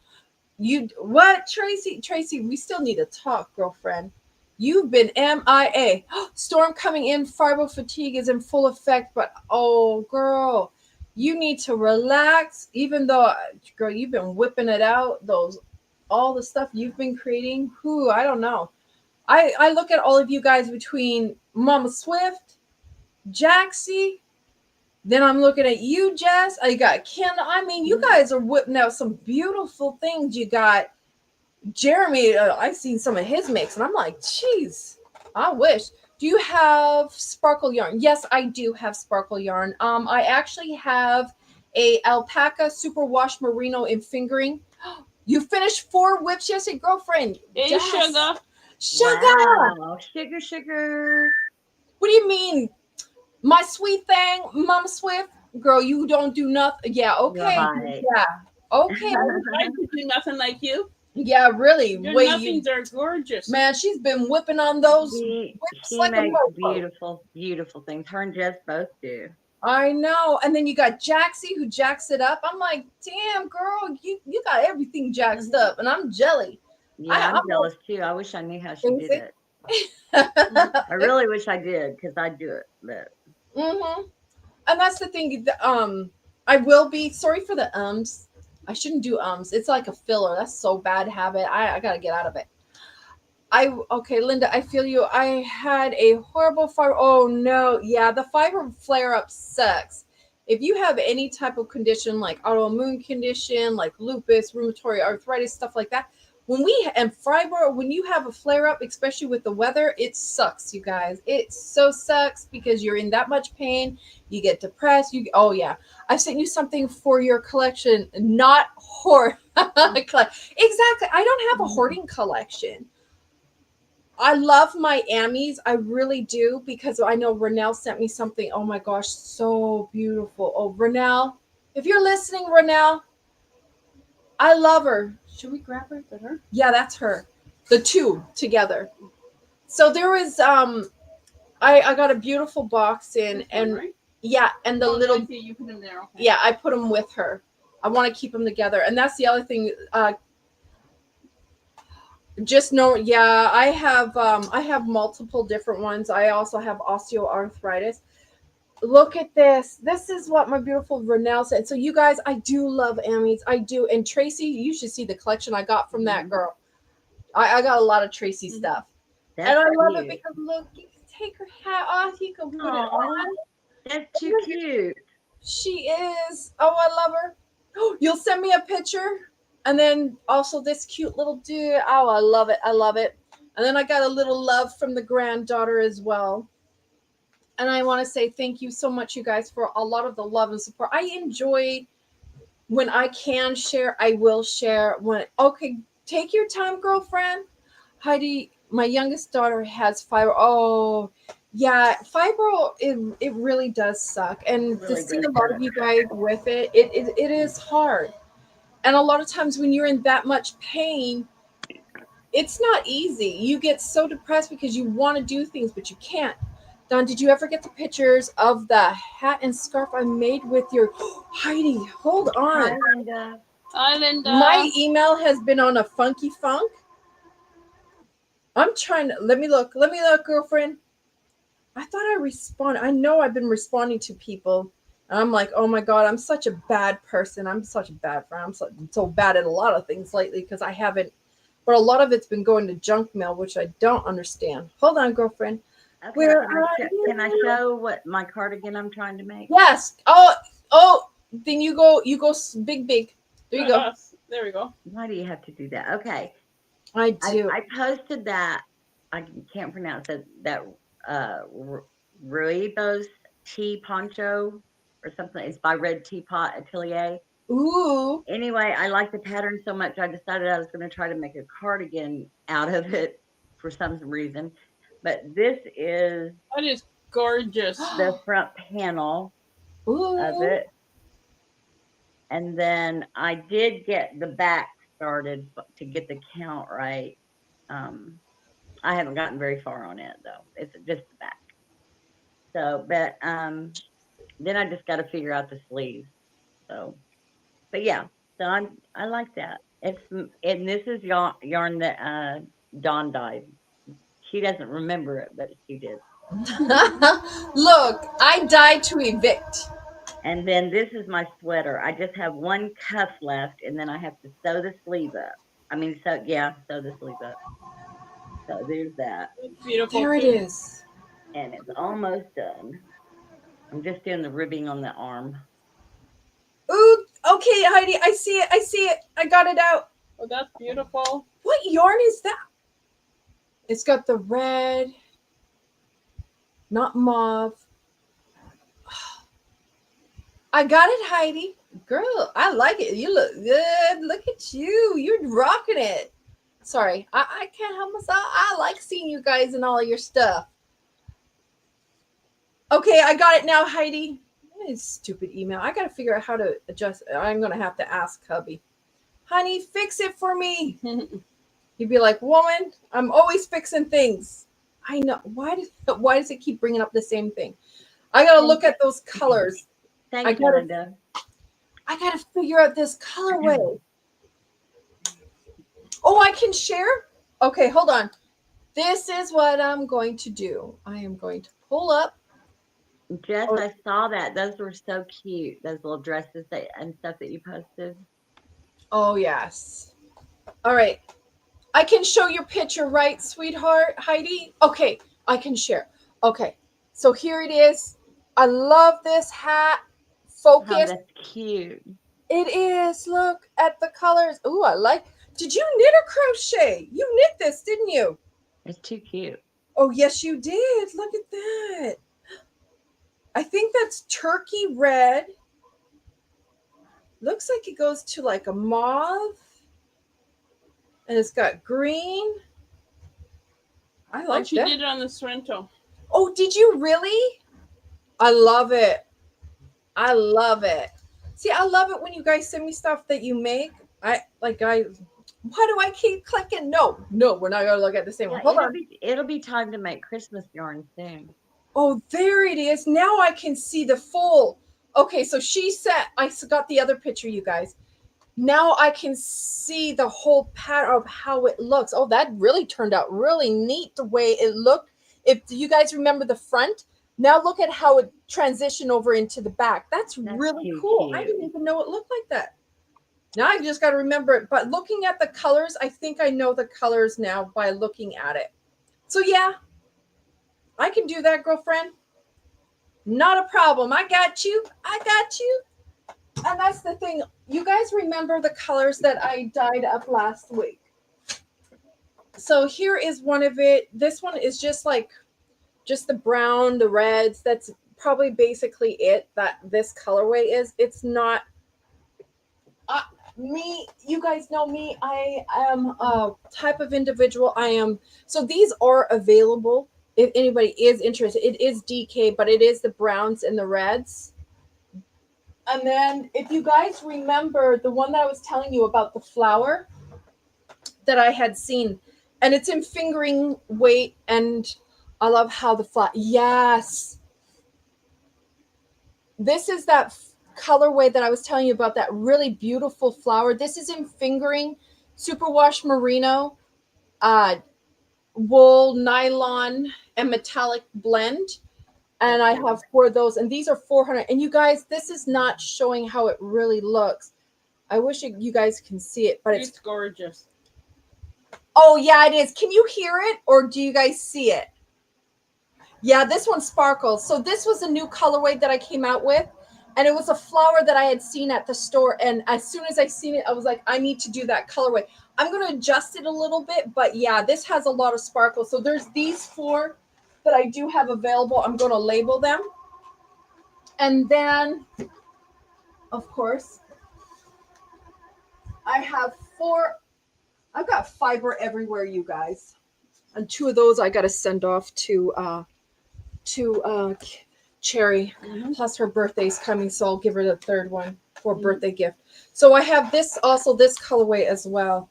What, Tracy? Tracy, we still need to talk, girlfriend. You've been MIA. Storm coming in. Fiber fatigue is in full effect. But, oh, girl, you need to relax. Even though, girl, you've been whipping it out. All the stuff you've been creating. I don't know. I look at all of you guys between Mama Swift, Jaxie. Then I'm looking at you, Jess. I got Ken. I mean, you guys are whipping out some beautiful things. You got Jeremy. I've seen some of his mix, and I'm like, geez, I wish. Do you have sparkle yarn? Yes, I do have sparkle yarn. I actually have a alpaca superwash merino in fingering. You finished 4 whips yesterday, girlfriend. Hey, Jess. sugar. Sugar. Wow. Sugar, sugar. What do you mean? My sweet thing, Mama Swift, girl, you don't do nothing. Yeah, okay. Right. Yeah, okay. I could do nothing like you. Yeah, really. Your Wait, nothings are gorgeous. man, she's been whipping on those She whips like a makes mofo. beautiful, beautiful things. Her and Jess both do. I know. And then you got Jaxie who jacks it up. I'm like, damn, girl, you got everything jacked up, and I'm jelly. Yeah, I'm I'm jealous too. I wish I knew how she did it. mm-hmm. I really wish I did because I do it. But And that's the thing. I will be sorry for the ums. I shouldn't do ums. It's like a filler. That's so bad habit. I gotta get out of it. Okay, Linda, I feel you. I had a horrible fiber. Oh no, yeah, the fiber flare up sucks. If you have any type of condition like autoimmune condition, like lupus, rheumatoid arthritis, stuff like that, when you have a flare up, especially with the weather, it sucks, you guys. It so sucks because you're in that much pain. You get depressed. Oh yeah, I sent you something for your collection, not hoard. Exactly. I don't have a hoarding collection. I love my Amies. I really do because I know Renelle sent me something. Oh my gosh, so beautiful. Oh, Renelle, if you're listening, Renelle, I love her. Should we grab her? Is that her? Yeah, that's her. The two together. So there was I got a beautiful box in, and right? yeah, and the little I see you put them there. Okay. yeah, I put them with her. I want to keep them together, and that's the other thing. Just know, yeah, I have multiple different ones. I also have osteoarthritis. Look at this. This is what my beautiful Renelle said. So you guys, I do love Amies. I do. And Tracy, you should see the collection I got from that girl. I got a lot of Tracy stuff. that's and I love cute. it because look, you can take her hat off. You can put it on. That's too cute. She is. Oh, I love her. You'll send me a picture. And then also this cute little dude. Oh, I love it. I love it. And then I got a little love from the granddaughter as well. And I want to say thank you so much, you guys, for a lot of the love and support. I enjoy when I can share, I will share. Okay, take your time, girlfriend. Heidi, my youngest daughter has fibro. Oh, yeah, fibro, it really does suck. And Really to see does a lot suck. of you guys with it is hard. And a lot of times when you're in that much pain, it's not easy. You get so depressed because you want to do things, but you can't. Don, did you ever get the pictures of the hat and scarf I made with your Heidi? Hold on. Hi, Linda. Hi, Linda. My email has been on a funky funk. I'm trying to let me look, girlfriend. I thought I responded. I know I've been responding to people. And I'm like, oh my God, I'm such a bad person. I'm such a bad friend. I'm so bad at a lot of things lately because I haven't, but a lot of it's been going to junk mail, which I don't understand. Hold on, girlfriend. Okay, Where can I show what my cardigan I'm trying to make? Yes. Oh, then you go big. There you go. There we go. Why do you have to do that? Okay. I do. I posted that. I can't pronounce it. That Ruibos tea poncho or something. It's by Red Teapot Atelier. Ooh. Anyway, I like the pattern so much, I decided I was going to try to make a cardigan out of it for some reason. But this is That is gorgeous. the front panel Ooh. of it. And then I did get the back started to get the count right. I haven't gotten very far on it though. It's just the back. So, but then I just got to figure out the sleeves. So, but yeah, so I like that. And this is yarn that Dawn dyed. She doesn't remember it, but she did. Look, I died to evict. And then this is my sweater. I just have one cuff left, and then I have to sew the sleeve up. Sew the sleeve up. So there's that. It's beautiful. There it is. And it's almost done. I'm just doing the ribbing on the arm. Ooh, okay, Heidi, I see it. I see it. I got it out. Oh, that's beautiful. What yarn is that? It's got the red, not mauve. I got it, Heidi. Girl, I like it. You look good. Look at you. You're rocking it. Sorry, I can't help myself. I like seeing you guys and all your stuff. Okay, I got it now, Heidi. Stupid email. I got to figure out how to adjust. I'm going to have to ask hubby. Honey, fix it for me. He'd be like, woman, I'm always fixing things. I know. Why does it keep bringing up the same thing? I got to look at those colors. Thank you, Linda. I got to figure out this colorway. Oh, I can share? Okay, hold on. This is what I'm going to do. I am going to pull up. Jess, I saw that. Those were so cute. Those little dresses and stuff that you posted. Oh, yes. All right. I can show your picture, right, sweetheart, Heidi? Okay, I can share. Okay, so here it is. I love this hat. Focus. Oh, that's cute. It is. Look at the colors. Ooh, I like. Did you knit or crochet? You knit this, didn't you? It's too cute. Oh, yes, you did. Look at that. I think that's turkey red. Looks like it goes to like a mauve. And it's got green. I like she that. did it on the Sorrento. Oh, did you really? I love it. I love it. See, I love it when you guys send me stuff that you make. Why do I keep clicking? No, we're not gonna look at the same one. Hold on. It'll be time to make Christmas yarn soon. Oh, there it is. Now I can see the full. Okay, so she said I got the other picture, you guys. Now I can see the whole pattern of how it looks. Oh, that really turned out really neat the way it looked. If you guys remember the front, now look at how it transitioned over into the back. That's really cool. I didn't even know it looked like that. Now I just got to remember it. But looking at the colors, I think I know the colors now by looking at it. So yeah, I can do that, girlfriend. Not a problem. I got you. And that's the thing. You guys remember the colors that I dyed up last week. So here is one of it. This one is just the brown, the reds. That's probably basically it that this colorway is. It's not me. You guys know me. I am a type of individual. So these are available if anybody is interested. It is DK, but it is the browns and the reds. And then if you guys remember the one that I was telling you about, the flower that I had seen, and it's in fingering weight, and I love how the flower, yes. This is that colorway that I was telling you about, that really beautiful flower. This is in fingering, superwash merino, wool, nylon, and metallic blend. And I have 4 of those, and these are 400. And you guys, this is not showing how it really looks. I wish you guys can see it, but it's gorgeous. Oh, yeah, it is. Can you hear it, or do you guys see it? Yeah, this one sparkles. So this was a new colorway that I came out with, and it was a flower that I had seen at the store. And as soon as I seen it, I was like, I need to do that colorway. I'm going to adjust it a little bit, but yeah, this has a lot of sparkle. So there's these 4 that I do have available. I'm going to label them. And then, of course, I have 4. I've got fiber everywhere, you guys. And 2 of those I got to send off to Cherry. Mm-hmm. Plus her birthday's coming, so I'll give her the 3rd one for a birthday gift. So I have this colorway as well.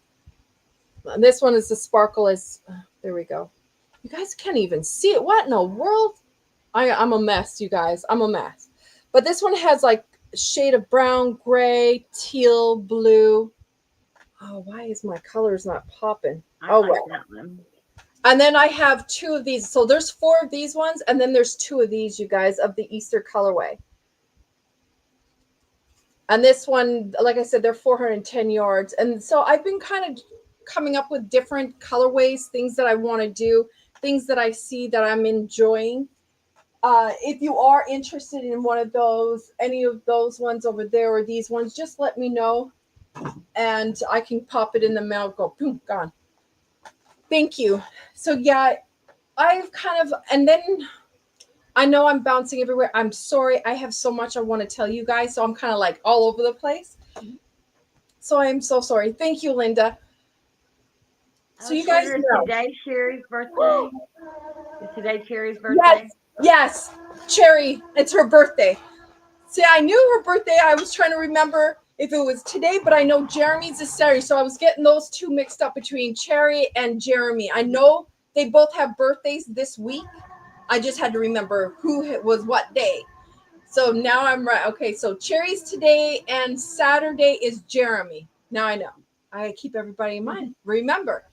And this one is the sparkle there we go. You guys can't even see it. What in the world? I'm a mess, you guys. I'm a mess. But this one has like a shade of brown, gray, teal, blue. Oh, why is my colors not popping? I like that one. And then I have 2 of these. So there's 4 of these ones, and then there's 2 of these, you guys, of the Easter colorway. And this one, like I said, they're 410 yards. And so I've been kind of coming up with different colorways, things that I want to do, things that I see that I'm enjoying. If you are interested in one of those, any of those ones over there or these ones, just let me know and I can pop it in the mail. Go, boom, gone. Thank you. So, yeah, I've kind of, and then I know I'm bouncing everywhere. I'm sorry. I have so much I want to tell you guys. So I'm kind of like all over the place. So I am so sorry. Thank you, Linda. So you guys Is know. today Sherry's birthday? Is today Sherry's Yes, birthday? yes. Cherry, it's her birthday. See, I knew her birthday. I was trying to remember if it was today, but I know Jeremy's is Saturday. So I was getting those two mixed up between Cherry and Jeremy. I know they both have birthdays this week. I just had to remember who was what day. So now I'm right. Okay, so Cherry's today and Saturday is Jeremy. Now I know. I keep everybody in mind. Remember.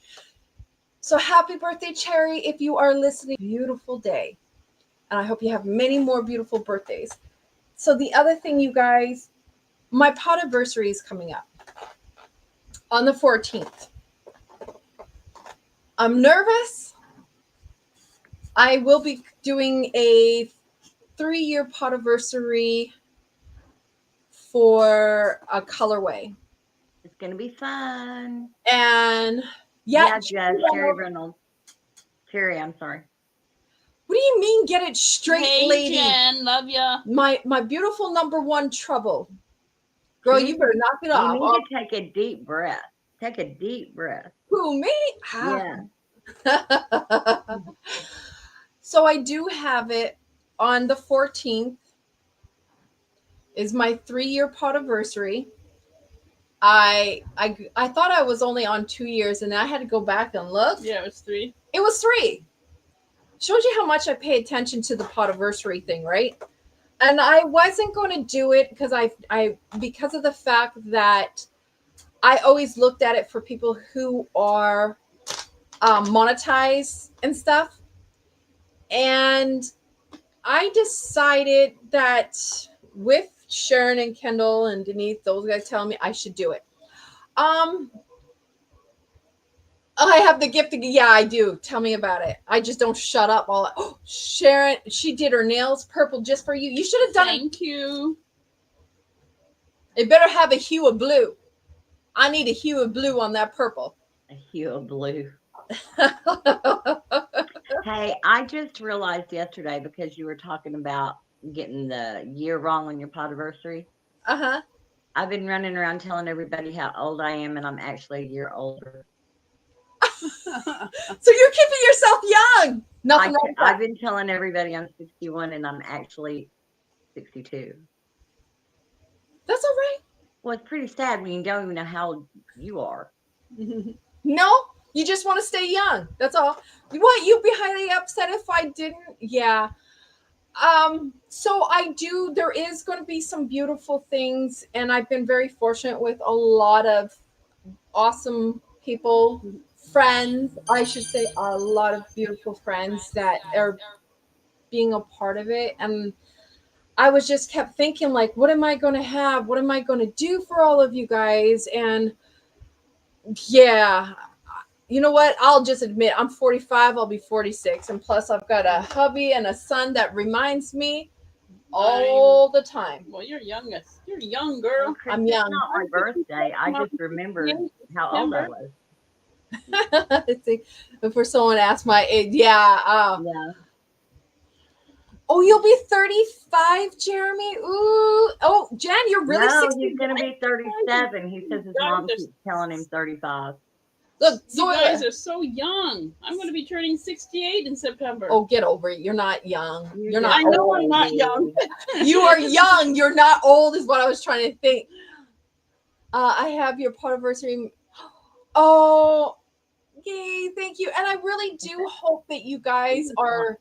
So happy birthday, Cherry, if you are listening. Beautiful day. And I hope you have many more beautiful birthdays. So the other thing, you guys, my podiversary is coming up on the 14th. I'm nervous. I will be doing a 3-year podiversary for a colorway. It's gonna be fun. And Sherry Reynolds. Cherry, I'm sorry. What do you mean get it straight, Hey, lady? Jen, love ya. My beautiful number one trouble. Girl, you better knock it off. You need to take a deep breath. Take a deep breath. Who, me? Yeah. So I do have it on the 14th is my 3-year podiversary. I thought I was only on 2 years, and I had to go back and look. Yeah, it was 3. It was 3. Shows you how much I pay attention to the podiversary thing, right? And I wasn't going to do it because I because of the fact that I always looked at it for people who are monetized and stuff. And I decided that with Sharon and Kendall and Denise, those guys telling me I should do it. I have the gift. Yeah, I do. Tell me about it. I just don't shut up. Oh, Sharon, she did her nails purple just for you. You should have done it. Thank you. It better have a hue of blue. I need a hue of blue on that purple. A hue of blue. Hey, I just realized yesterday because you were talking about getting the year wrong on your podiversary. Uh-huh. I've been running around telling everybody how old I am, and I'm actually a year older. So you're keeping yourself young. Nothing wrong with that. I've been telling everybody I'm 61, and I'm actually 62. That's all right. Well, it's pretty sad when you don't even know how old you are. No, you just want to stay young. That's all. What, you'd be highly upset if I didn't? Yeah. So there is going to be some beautiful things, and I've been very fortunate with a lot of awesome people, friends, I should say, a lot of beautiful friends that are being a part of it. And I was just kept thinking, like, what am I going to have? What am I going to do for all of you guys? And yeah, you know what? I'll just admit I'm 45. I'll be 46. And plus I've got a hubby and a son that reminds me all the time. Well, you're youngest. You're young, girl. Well, Chris, I'm young. It's not my birthday. I just remembered how old I was. Before someone asked my age, yeah. Yeah. Oh, you'll be 35, Jeremy. Ooh. Oh, Jen, you're really No, 60. he's going to be 37. He says his mom keeps telling him 35. Look, you guys are so young. I'm going to be turning 68 in September. Oh, get over it. You're not young. You're not I know old. I'm not young. You are young. You're not old is what I was trying to think. I have your podiversary. Oh, yay. Thank you. And I really do hope that you guys are,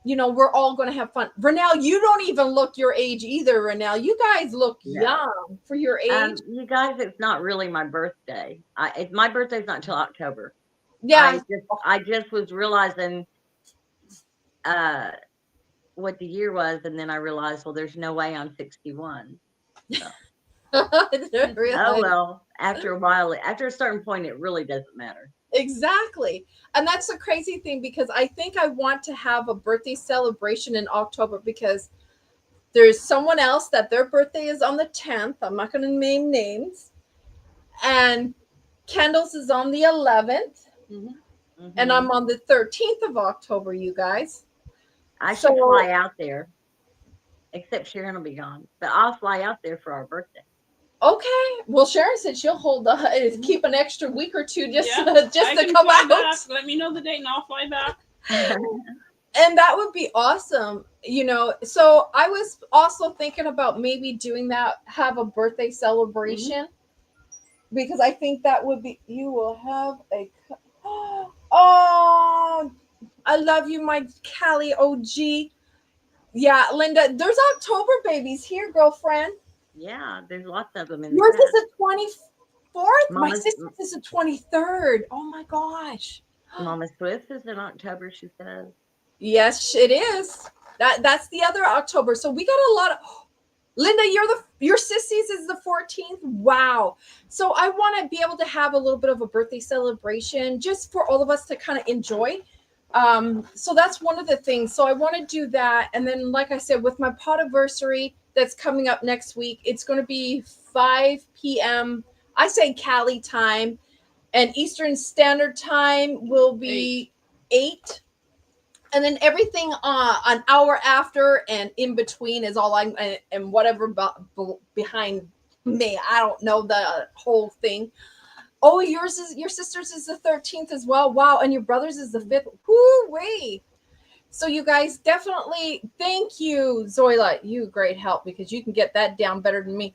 we're all going to have fun. Renelle, you don't even look your age either, Renelle. You guys look young for your age. You guys, it's not really my birthday. My birthday's not until October. Yeah. I just was realizing what the year was, and then I realized, well, there's no way I'm 61. So. Really? Oh, well, after a while, after a certain point, it really doesn't matter. Exactly. And that's the crazy thing because I think I want to have a birthday celebration in October because there's someone else that their birthday is on the 10th. I'm not going to name names. And Kendall's is on the 11th. And I'm on the 13th of October, you guys. I should fly out there. Except Sharon will be gone. But I'll fly out there for our birthday. Okay. Well, Sharon said she'll hold keep an extra week or two just Yeah, just I to can come fly out. back. Let me know the date and I'll fly back. And that would be awesome, you know. So I was also thinking about maybe doing that, have a birthday celebration, because I think that would be. You will have a. Oh, I love you, my Cali OG. Yeah, Linda. There's October babies here, girlfriend. Yeah, there's lots of them in Yours the is the 24th. My Mama's- sister's is the 23rd. Oh my gosh. Mama Swift is in October, she says. Yes, it is. That's the other October. So we got a lot of. Linda, your sissies is the 14th. Wow. So I want to be able to have a little bit of a birthday celebration just for all of us to kind of enjoy. So that's one of the things. So I want to do that. And then, like I said, with my podiversary that's coming up next week, it's going to be 5 p.m. I say Cali time, and Eastern Standard Time will be 8. And then everything an hour after and in between is all I'm and whatever behind me. I don't know the whole thing. Oh, your sister's is the 13th as well. Wow, and your brother's is the 5th. Whoo wee. So you guys definitely thank you, Zoila. You great help because you can get that down better than me.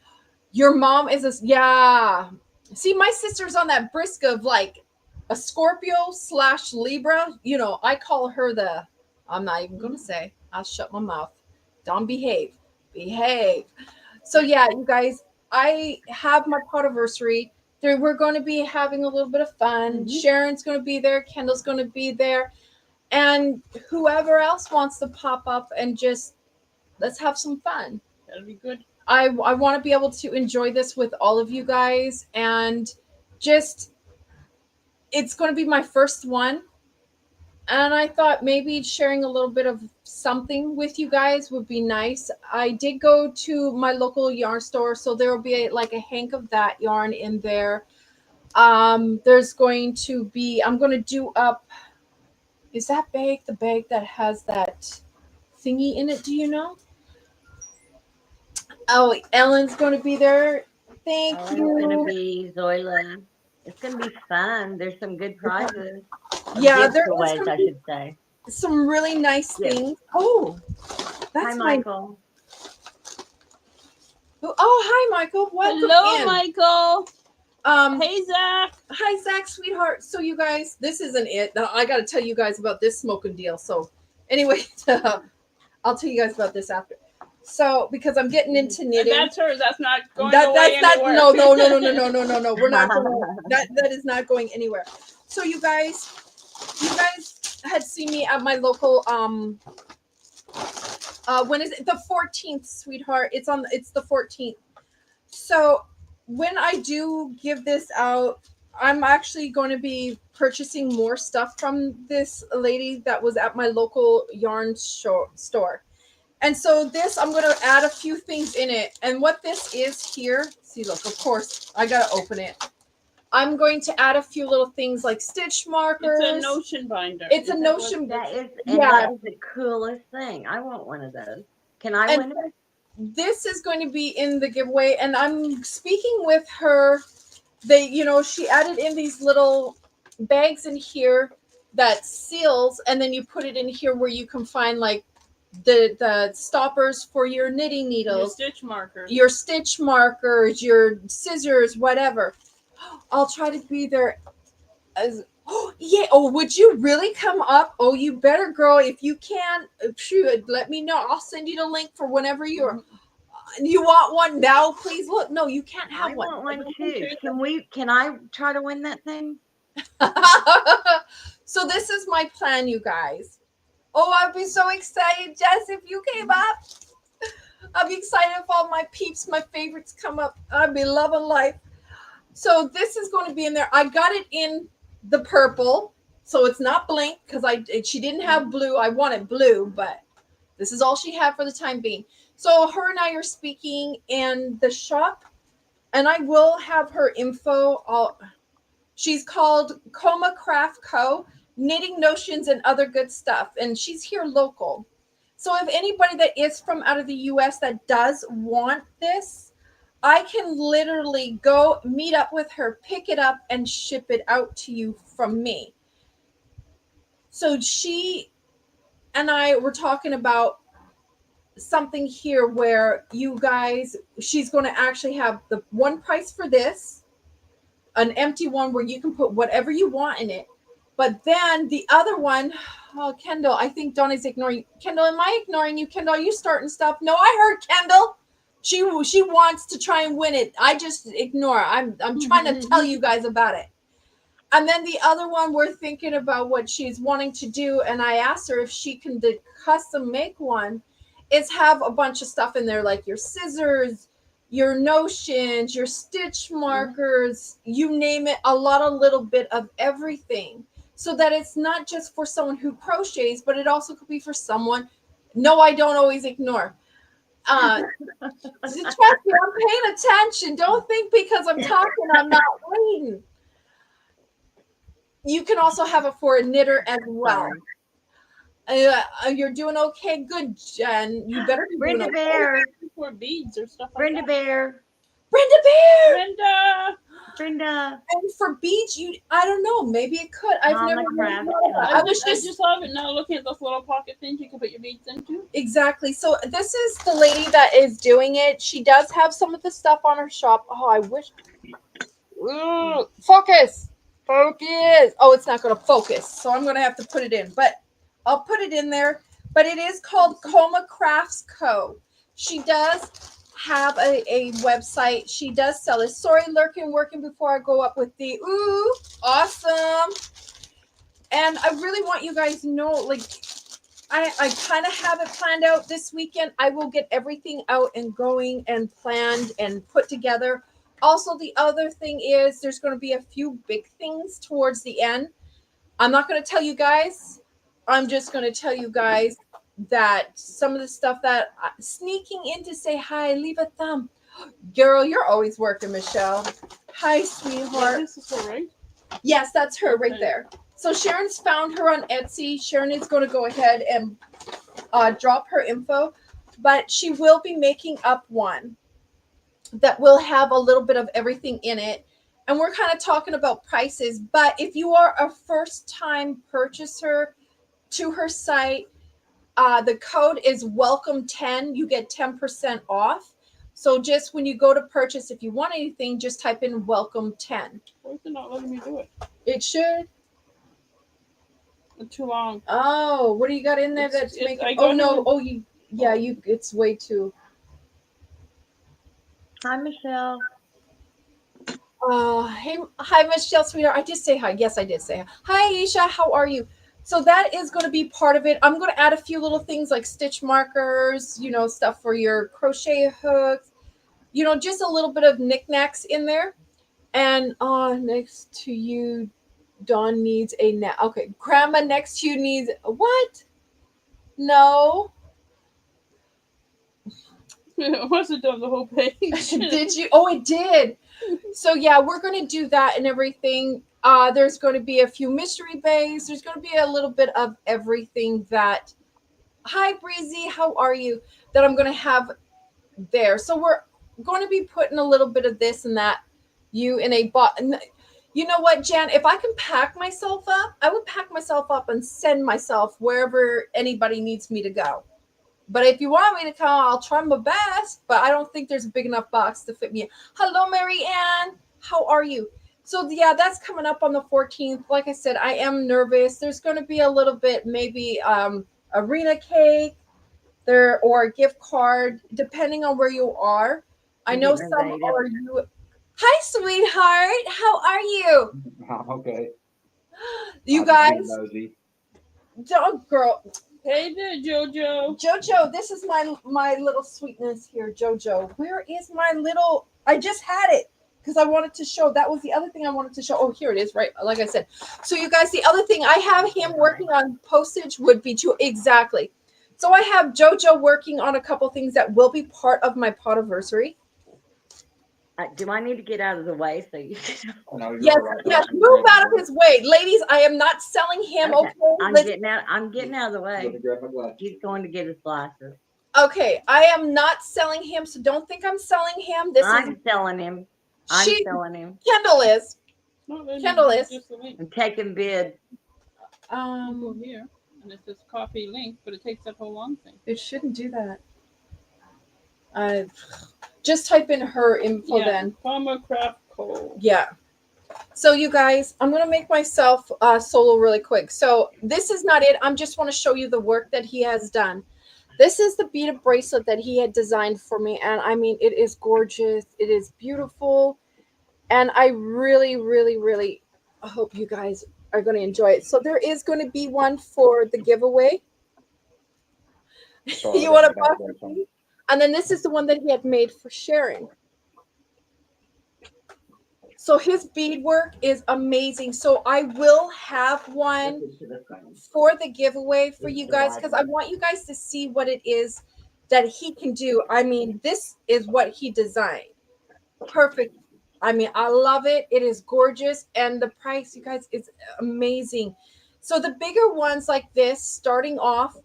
Your mom is yeah. See, my sister's on that brisk of like a Scorpio / Libra. You know, I call her I'm not even gonna say. I'll shut my mouth. Don't behave. Behave. So yeah, you guys, I have my podiversary. We're going to be having a little bit of fun. Sharon's going to be there. Kendall's going to be there. And whoever else wants to pop up and just let's have some fun. That'll be good. I want to be able to enjoy this with all of you guys and just it's going to be my first one. And I thought maybe sharing a little bit of something with you guys would be nice. I did go to my local yarn store, so there will be like a hank of that yarn in there. There's going to be, I'm going to do up, is that bag the bag that has that thingy in it? Do you know? Oh, Ellen's going to be there. Thank you. It's going to be Zoila. It's going to be fun. There's some good prizes. Yeah, there is, I should say. Some really nice things. Oh, that's hi, Michael. Oh, hi, Michael. Welcome Hello, in. Michael. Hey, Zach. Hi, Zach, sweetheart. So, you guys, this isn't it. I got to tell you guys about this smoking deal. So, anyway, I'll tell you guys about this after. So, because I'm getting into knitting. That's hers. That's not going away anywhere. No. We're not going. That is not going anywhere. So, you guys had seen me at my local when is it? The 14th, sweetheart. It's the 14th. So when I do give this out, I'm actually going to be purchasing more stuff from this lady that was at my local yarn store. And so this, I'm going to add a few things in it. And what this is here, see, look, of course, I got to open it. I'm going to add a few little things like stitch markers. It's a notion binder. It's a notion binder. That is the coolest thing. I want one of those. Can I win it? This is going to be in the giveaway. And I'm speaking with her. She added in these little bags in here that seals. And then you put it in here where you can find like the stoppers for your knitting needles. Your stitch markers, your scissors, whatever. I'll try to be there as would you really come up? Oh, you better, girl. If you can, let me know. I'll send you the link for whenever you want one now, please. Look, no, you can't have one. I want one too. Can I try to win that thing? So this is my plan, you guys. Oh, I'd be so excited, Jess, if you came up. I'd be excited if all my peeps, my favorites come up. I'd be loving life. So this is going to be in there. I got it in the purple. So it's not blink because she didn't have blue. I wanted blue, but this is all she had for the time being. So her and I are speaking in the shop, and I will have her info. She's called Coma Craft Co. Knitting Notions and Other Good Stuff, and she's here local. So if anybody that is from out of the US that does want this, I can literally go meet up with her, pick it up, and ship it out to you from me. So she and I were talking about something here where you guys, she's going to actually have the one price for this, an empty one where you can put whatever you want in it. But then the other one, oh, Kendall, I think Donna's ignoring. Kendall, am I ignoring you? Kendall, are you starting stuff? No, I heard Kendall. She wants to try and win it. I just ignore. I'm trying to tell you guys about it. And then the other one, we're thinking about what she's wanting to do, and I asked her if she can custom make one. Is have a bunch of stuff in there like your scissors, your notions, your stitch markers, you name it, a lot of little bit of everything. So that it's not just for someone who crochets, but it also could be for someone. No, I don't always ignore. Trust me, I'm paying attention. Don't think because I'm talking, I'm not reading. You can also have it for a knitter as well. You're doing okay. Good, Jen. You better be Brenda doing Bear. okay. For beads or stuff like Brenda that. Bear. Brenda Bear. Brenda. Brenda. And for beads, I don't know. Maybe it could. I've Mama never. Craft. I just love it now. Looking at those little pocket things you can put your beads into. Exactly. So this is the lady that is doing it. She does have some of the stuff on her shop. Oh, I wish. Ooh, focus. Focus. Oh, it's not going to focus. So I'm going to have to put it in. But I'll put it in there. But it is called Coma Crafts Co. She does have a website. She does sell it. Sorry, lurking, working before I go up with the ooh, awesome. And I really want you guys to know, like, I kind of have it planned out this weekend. I will get everything out and going and planned and put together. Also, the other thing is there's going to be a few big things towards the end. I'm not going to tell you guys. I'm just going to tell you guys that some of the stuff that sneaking in to say hi, leave a thumb. Girl, you're always working, Michelle. Hi, sweetheart. This is her, right? Yes, that's her right there. So Sharon's found her on Etsy. Sharon is going to go ahead and drop her info, but she will be making up one that will have a little bit of everything in it. And we're kind of talking about prices, but if you are a first-time purchaser to her site, the code is welcome10. You get 10% off. So just when you go to purchase, if you want anything, just type in welcome10. Why is it not letting me do it? It should. It's too long. Oh, what do you got in there that's making? Oh no! Oh, you. It's way too. Hi, Michelle. Hey, hi, Michelle, sweetheart. I did say hi. Yes, I did say hi. Hi, Aisha. How are you? So that is going to be part of it. I'm going to add a few little things like stitch markers, stuff for your crochet hooks, just a little bit of knickknacks in there. And next to you, Dawn needs a nap. Okay, Grandma next to you needs what? No. It wasn't done the whole page. Did you? Oh, it did. So yeah, we're going to do that and everything. There's going to be a few mystery bags. There's going to be a little bit of everything that. Hi, Breezy. How are you? That I'm going to have there. So we're going to be putting a little bit of this and that. You in a box. You know what, Jan? If I can pack myself up, I would pack myself up and send myself wherever anybody needs me to go. But if you want me to come, I'll try my best. But I don't think there's a big enough box to fit me. Hello, Mary Ann. How are you? So, yeah, that's coming up on the 14th. Like I said, I am nervous. There's going to be a little bit, maybe arena cake there or a gift card, depending on where you are. I know some are you. Hi, sweetheart. How are you? Okay. You guys. Don't, girl. Hey there, Jojo. Jojo, this is my little sweetness here, Jojo. Where is my little? I just had it. because I wanted to show, that was the other thing I wanted to show. Oh, here it is, right? Like I said. So you guys, the other thing I have him working on postage would be to, exactly. So I have JoJo working on a couple things that will be part of my Potiversary. Do I need to get out of the way so you can? No, Yes, you're right. yes, move out of his way. Ladies, I am not selling him, okay? I'm getting out. I'm getting out of the Let me way. grab my glasses. He's going to get his glasses. Okay, I am not selling him, so don't think I'm selling him. This I'm selling him. I'm she, selling him. Kendall is. No, then Kendall is. just the link. I'm taking bids. You go here, and it says copy link, but it takes that whole long thing. It shouldn't do that. Just type in her info then. Farmer Craft Co. Yeah. So you guys, I'm gonna make myself solo really quick. So this is not it. I just want to show you the work that he has done. This is the beaded bracelet that he had designed for me, and I mean, it is gorgeous. It is beautiful, and I really, really, really hope you guys are going to enjoy it. So there is going to be one for the giveaway. Sorry, You want to that's box not it? And then this is the one that he had made for Sharon. So his beadwork is amazing. So I will have one for the giveaway for you guys, because I want you guys to see what it is that he can do. I mean, this is what he designed. Perfect. I mean, I love it. It is gorgeous. And the price, you guys, is amazing. So the bigger ones like this, starting off,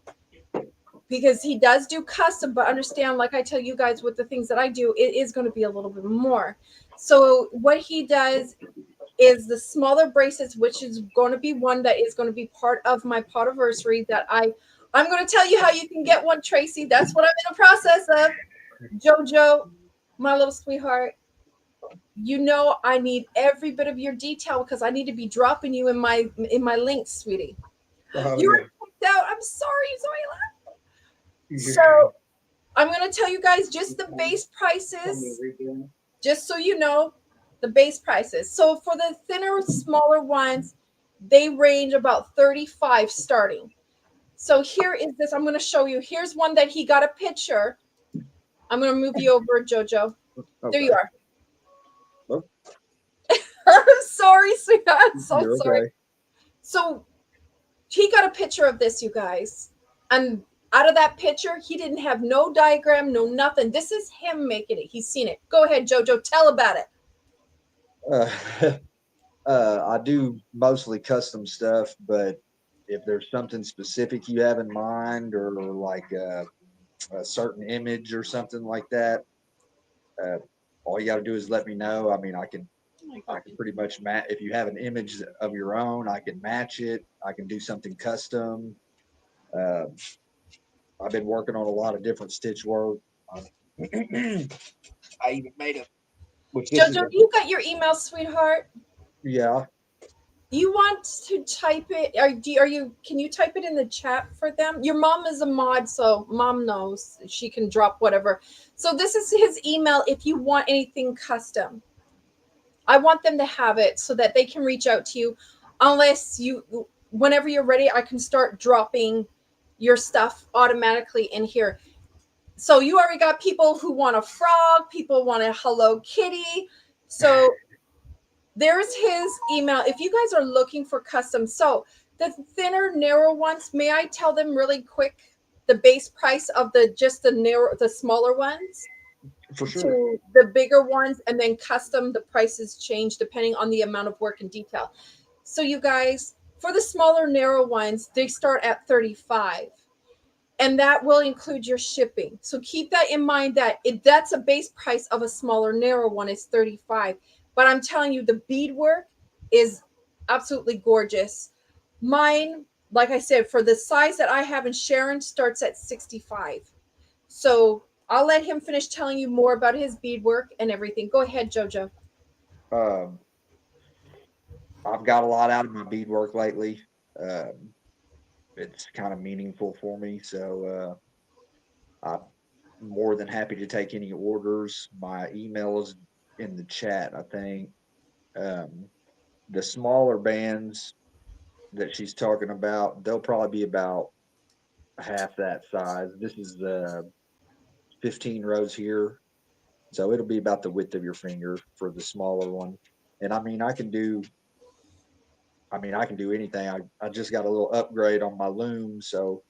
because he does do custom, but understand, like I tell you guys with the things that I do, it is going to be a little bit more. So what he does is the smaller bracelets, which is going to be one that is going to be part of my Potiversary that I'm going to tell you how you can get one, Tracy. That's what I'm in the process of. JoJo, my little sweetheart, you know I need every bit of your detail because I need to be dropping you in my links, sweetie. You were kicked out. I'm sorry, Zoila. So I'm going to tell you guys just the base prices, just so you know the base prices. So for the thinner, smaller ones, they range about 35 starting. So here is this. I'm going to show you. Here's one that he got a picture. I'm going to move you over, JoJo. Okay. There you are. Oh. I'm sorry, sweetheart. I'm so You're sorry. Okay. So he got a picture of this, you guys. And out of that picture, he didn't have no diagram, no nothing. This is him making it. He's seen it. Go ahead, JoJo. Tell about it. I do mostly custom stuff, but if there's something specific you have in mind, or like a certain image or something like that, all you got to do is let me know. I mean, I can pretty much match. If you have an image of your own, I can match it. I can do something custom. I've been working on a lot of different stitch work. I even made a. JoJo, you got your email, sweetheart? Yeah. You want to type it? Can you type it in the chat for them? Your mom is a mod, so mom knows she can drop whatever. So this is his email if you want anything custom. I want them to have it so that they can reach out to you. Unless whenever you're ready, I can start dropping your stuff automatically in here. So you already got people who want a frog, people want a Hello Kitty. So there's his email. If you guys are looking for custom, so the thinner, narrow ones, may I tell them really quick the base price of the smaller ones? For sure. To the bigger ones, and then custom, the prices change depending on the amount of work and detail. So you guys, for the smaller, narrow ones, they start at 35. And that will include your shipping. So keep that in mind that that's a base price of a smaller, narrow one is 35. But I'm telling you, the beadwork is absolutely gorgeous. Mine, like I said, for the size that I have in Sharon, starts at 65. So I'll let him finish telling you more about his beadwork and everything. Go ahead, JoJo. I've got a lot out of my beadwork lately. It's kind of meaningful for me, so I'm more than happy to take any orders. My email is in the chat, I think. The smaller bands that she's talking about, they'll probably be about half that size. This is the 15 rows here. So it'll be about the width of your finger for the smaller one. And I mean, I can do anything. I just got a little upgrade on my loom, so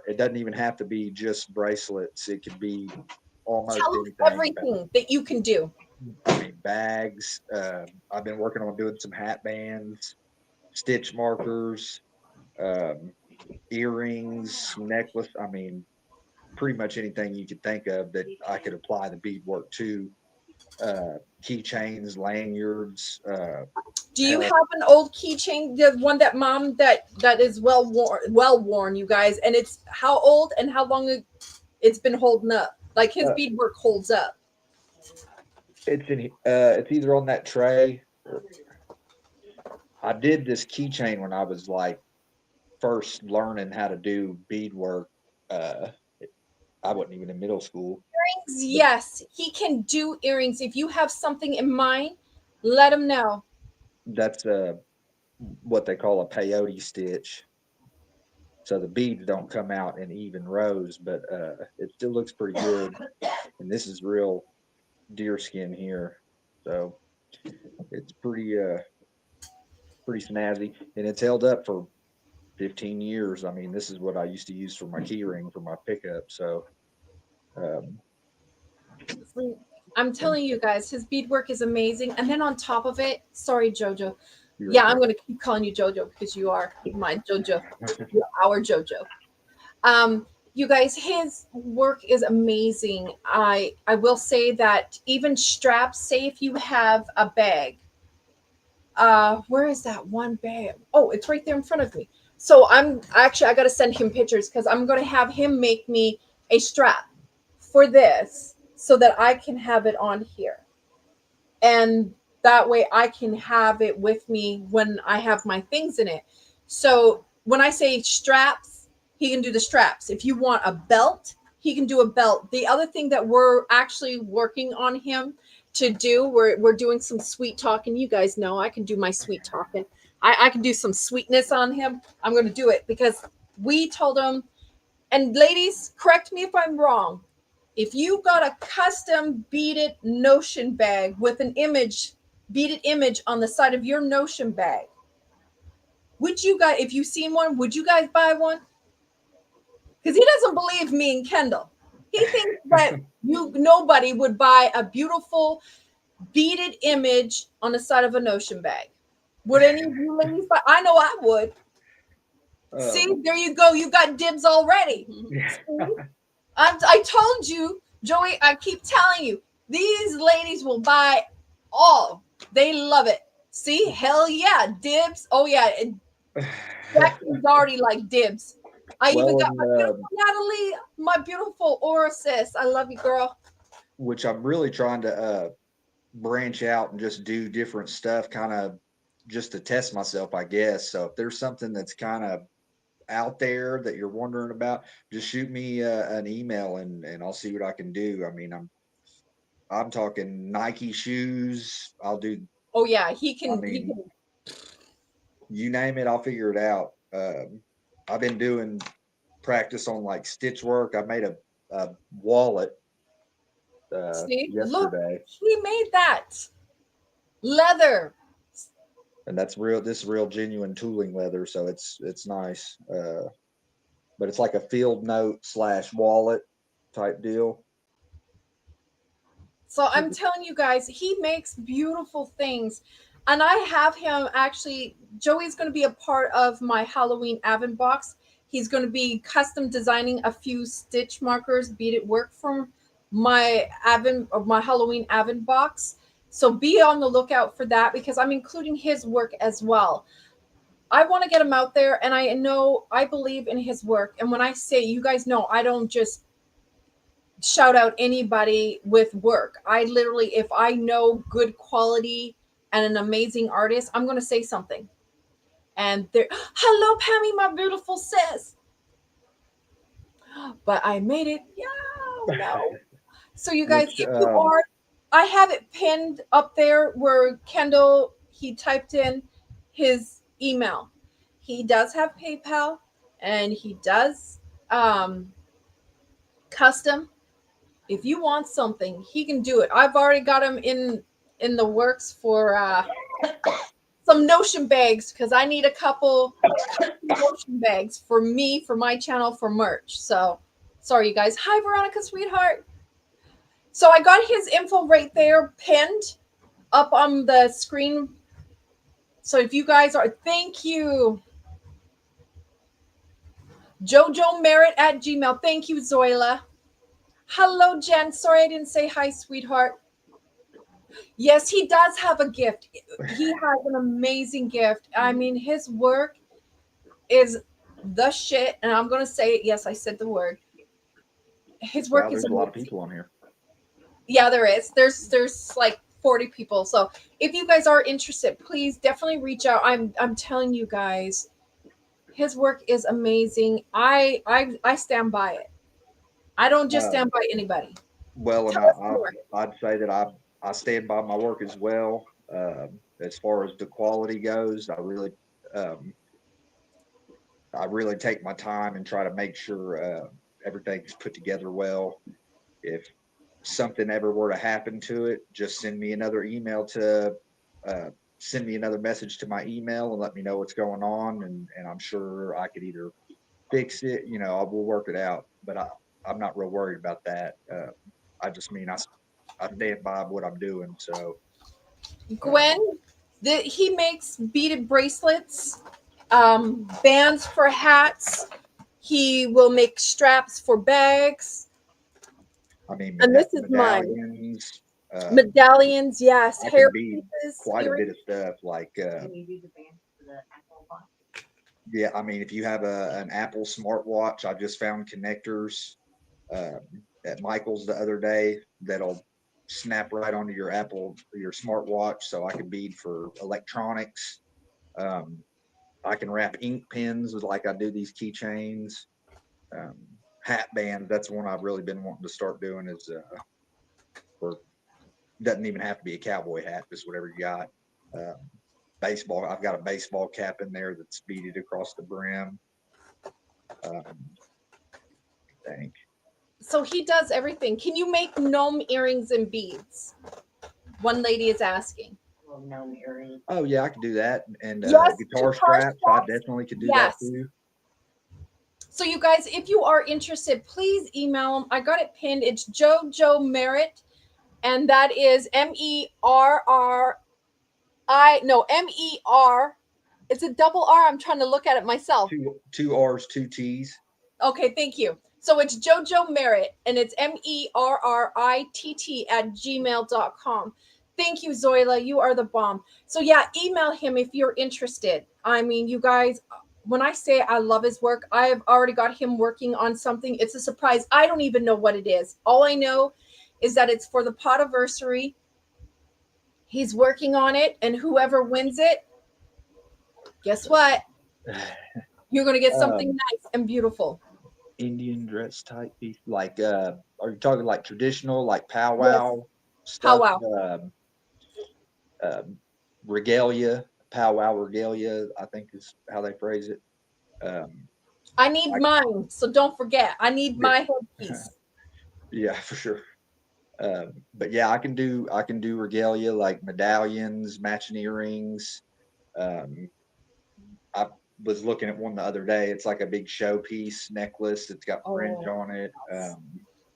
it doesn't even have to be just bracelets. It could be almost Tell them anything. everything that you can do. I mean, bags. I've been working on doing some hat bands, stitch markers, um, earrings, necklace. I mean, pretty much anything you could think of that I could apply the beadwork to. Keychains, lanyards. Do you Hell, have an old keychain, the one that mom that is well worn, you guys? And it's how old and how long it's been holding up? Like his Uh, beadwork holds up. it's either on that tray. I did this keychain when I was like first learning how to do beadwork. Uh, I wasn't even in middle school. Yes, he can do earrings. If you have something in mind, let him know. That's what they call a peyote stitch. So the beads don't come out in even rows, but it still looks pretty good. And this is real deer skin here, so it's pretty snazzy, and it's held up for 15 years. I mean, this is what I used to use for my key ring for my pickup. So, um, I'm and telling you guys, his beadwork is amazing. And then on top of it, sorry, Jojo. you're Yeah, okay. I'm going to keep calling you Jojo because you are my Jojo. You're our Jojo. You guys, his work is amazing. I will say that even straps, say if you have a bag, where is that one bag? Oh, it's right there in front of me. So I got to send him pictures because I'm going to have him make me a strap for this so that I can have it on here. And that way I can have it with me when I have my things in it. So when I say straps, he can do the straps. If you want a belt, he can do a belt. The other thing that we're actually working on him to do, we're doing some sweet talking. You guys know I can do my sweet talking. I can do some sweetness on him. I'm going to do it because we told him, and ladies, correct me if I'm wrong. If you got a custom beaded Notion bag with an beaded image on the side of your Notion bag, would you guys, if you've seen one, would you guys buy one? Because he doesn't believe me and Kendall. He thinks that nobody would buy a beautiful beaded image on the side of a Notion bag. Would any of you ladies buy? I know I would. See, there you go. You got dibs already. I told you, Joey, I keep telling you, these ladies will buy all. They love it. See, hell yeah, dibs. Oh yeah, Becky's already like dibs. I even got my beautiful Natalie, my beautiful Aura sis. I love you, girl. which I'm really trying to branch out and just do different stuff, kind of just to test myself, I guess. So if there's something that's kind of out there that you're wondering about, just shoot me an email and I'll see what I can do. I mean, I'm talking Nike shoes. I'll do. Oh yeah, I he mean, can. you name it, I'll figure it out. I've been doing practice on like stitch work. I made a wallet See, look, yesterday, he made that leather. and that's real. This is real genuine tooling leather, so it's nice. But it's like a field note / wallet type deal. So I'm telling you guys, he makes beautiful things. And I have him actually, Joey's going to be a part of my Halloween Advent box. He's going to be custom designing a few stitch markers, beaded work for my my Halloween Advent box. So be on the lookout for that because I'm including his work as well. I want to get him out there and I believe in his work. And when I say, you guys know, I don't just shout out anybody with work. I literally, if I know good quality and an amazing artist, I'm going to say something. And they're, hello, Pammy, my beautiful sis. But I made it. Yeah, no. So you guys, Which if you are, I have it pinned up there where Kendall, he typed in his email. He does have PayPal and he does custom. If you want something, he can do it. I've already got him in the works for some notion bags because I need a couple notion bags for me, for my channel, for merch. So sorry, you guys. Hi, Veronica, sweetheart. So I got his info right there pinned up on the screen. So if you guys are, thank you. Jojo Merritt at Gmail. Thank you, Zoila. Hello, Jen. Sorry I didn't say hi, sweetheart. Yes, he does have a gift. He has an amazing gift. I mean, his work is the shit. And I'm going to say it. Yes, I said the word. His work Wow, is there's a lot of amazing. people on here. Yeah, there is. There's like 40 people. So if you guys are interested, please definitely reach out. I'm telling you guys, his work is amazing. I stand by it. I don't just stand by anybody. Well, and Tell us more. I'd say that I stand by my work as well. As far as the quality goes, um, I really take my time and try to make sure everything's put together well. If something ever were to happen to it, just send me another email to send me another message to my email and let me know what's going on, and I'm sure I could either fix it, I will work it out. But I'm not real worried about that. I just mean I stand by what I'm doing. So Gwen, he makes beaded bracelets, bands for hats. He will make straps for bags. I mean, And this is mine. medallions. Medallions, yes. I Hair can bead pieces. quite a bit of earrings. stuff. Like, yeah, I mean, if you have an Apple smartwatch, I just found connectors uh, at Michael's the other day that'll snap right onto your smartwatch. So I can bead for electronics. Um, I can wrap ink pens like I do these keychains. Um, Hat bands. That's one I've really been wanting to start doing. Is for doesn't even have to be a cowboy hat, just whatever you got. Um, Baseball. I've got a baseball cap in there that's beaded across the brim. I think. So he does everything. Can you make gnome earrings and beads? One lady is asking. Gnome earrings. Oh yeah, I could do that. And Yes, guitar straps, I definitely could do that Yes. too. So you guys, if you are interested, please email him. I got it pinned. It's Jojo Merritt, and that is MERR. It's a double R. I'm trying to look at it myself. Two R's, two T's. Okay, thank you. So it's Jojo Merritt, and it's MERRITT@gmail.com. Thank you, Zoila. You are the bomb. So yeah, email him if you're interested. I mean, you guys, when I say I love his work, I have already got him working on something. It's a surprise. I don't even know what it is. All I know is that it's for the Potiversary. He's working on it, and whoever wins it, guess what? You're going to get something nice and beautiful. Indian dress type piece. Like, are you talking like traditional, like powwow stuff? Powwow. Regalia, powwow regalia, I think is how they phrase it. I need mine, so don't forget. I need my headpiece. Yeah, for sure. But yeah, I can do regalia like medallions, matching earrings. I was looking at one the other day. It's like a big showpiece necklace. It's got fringe on it.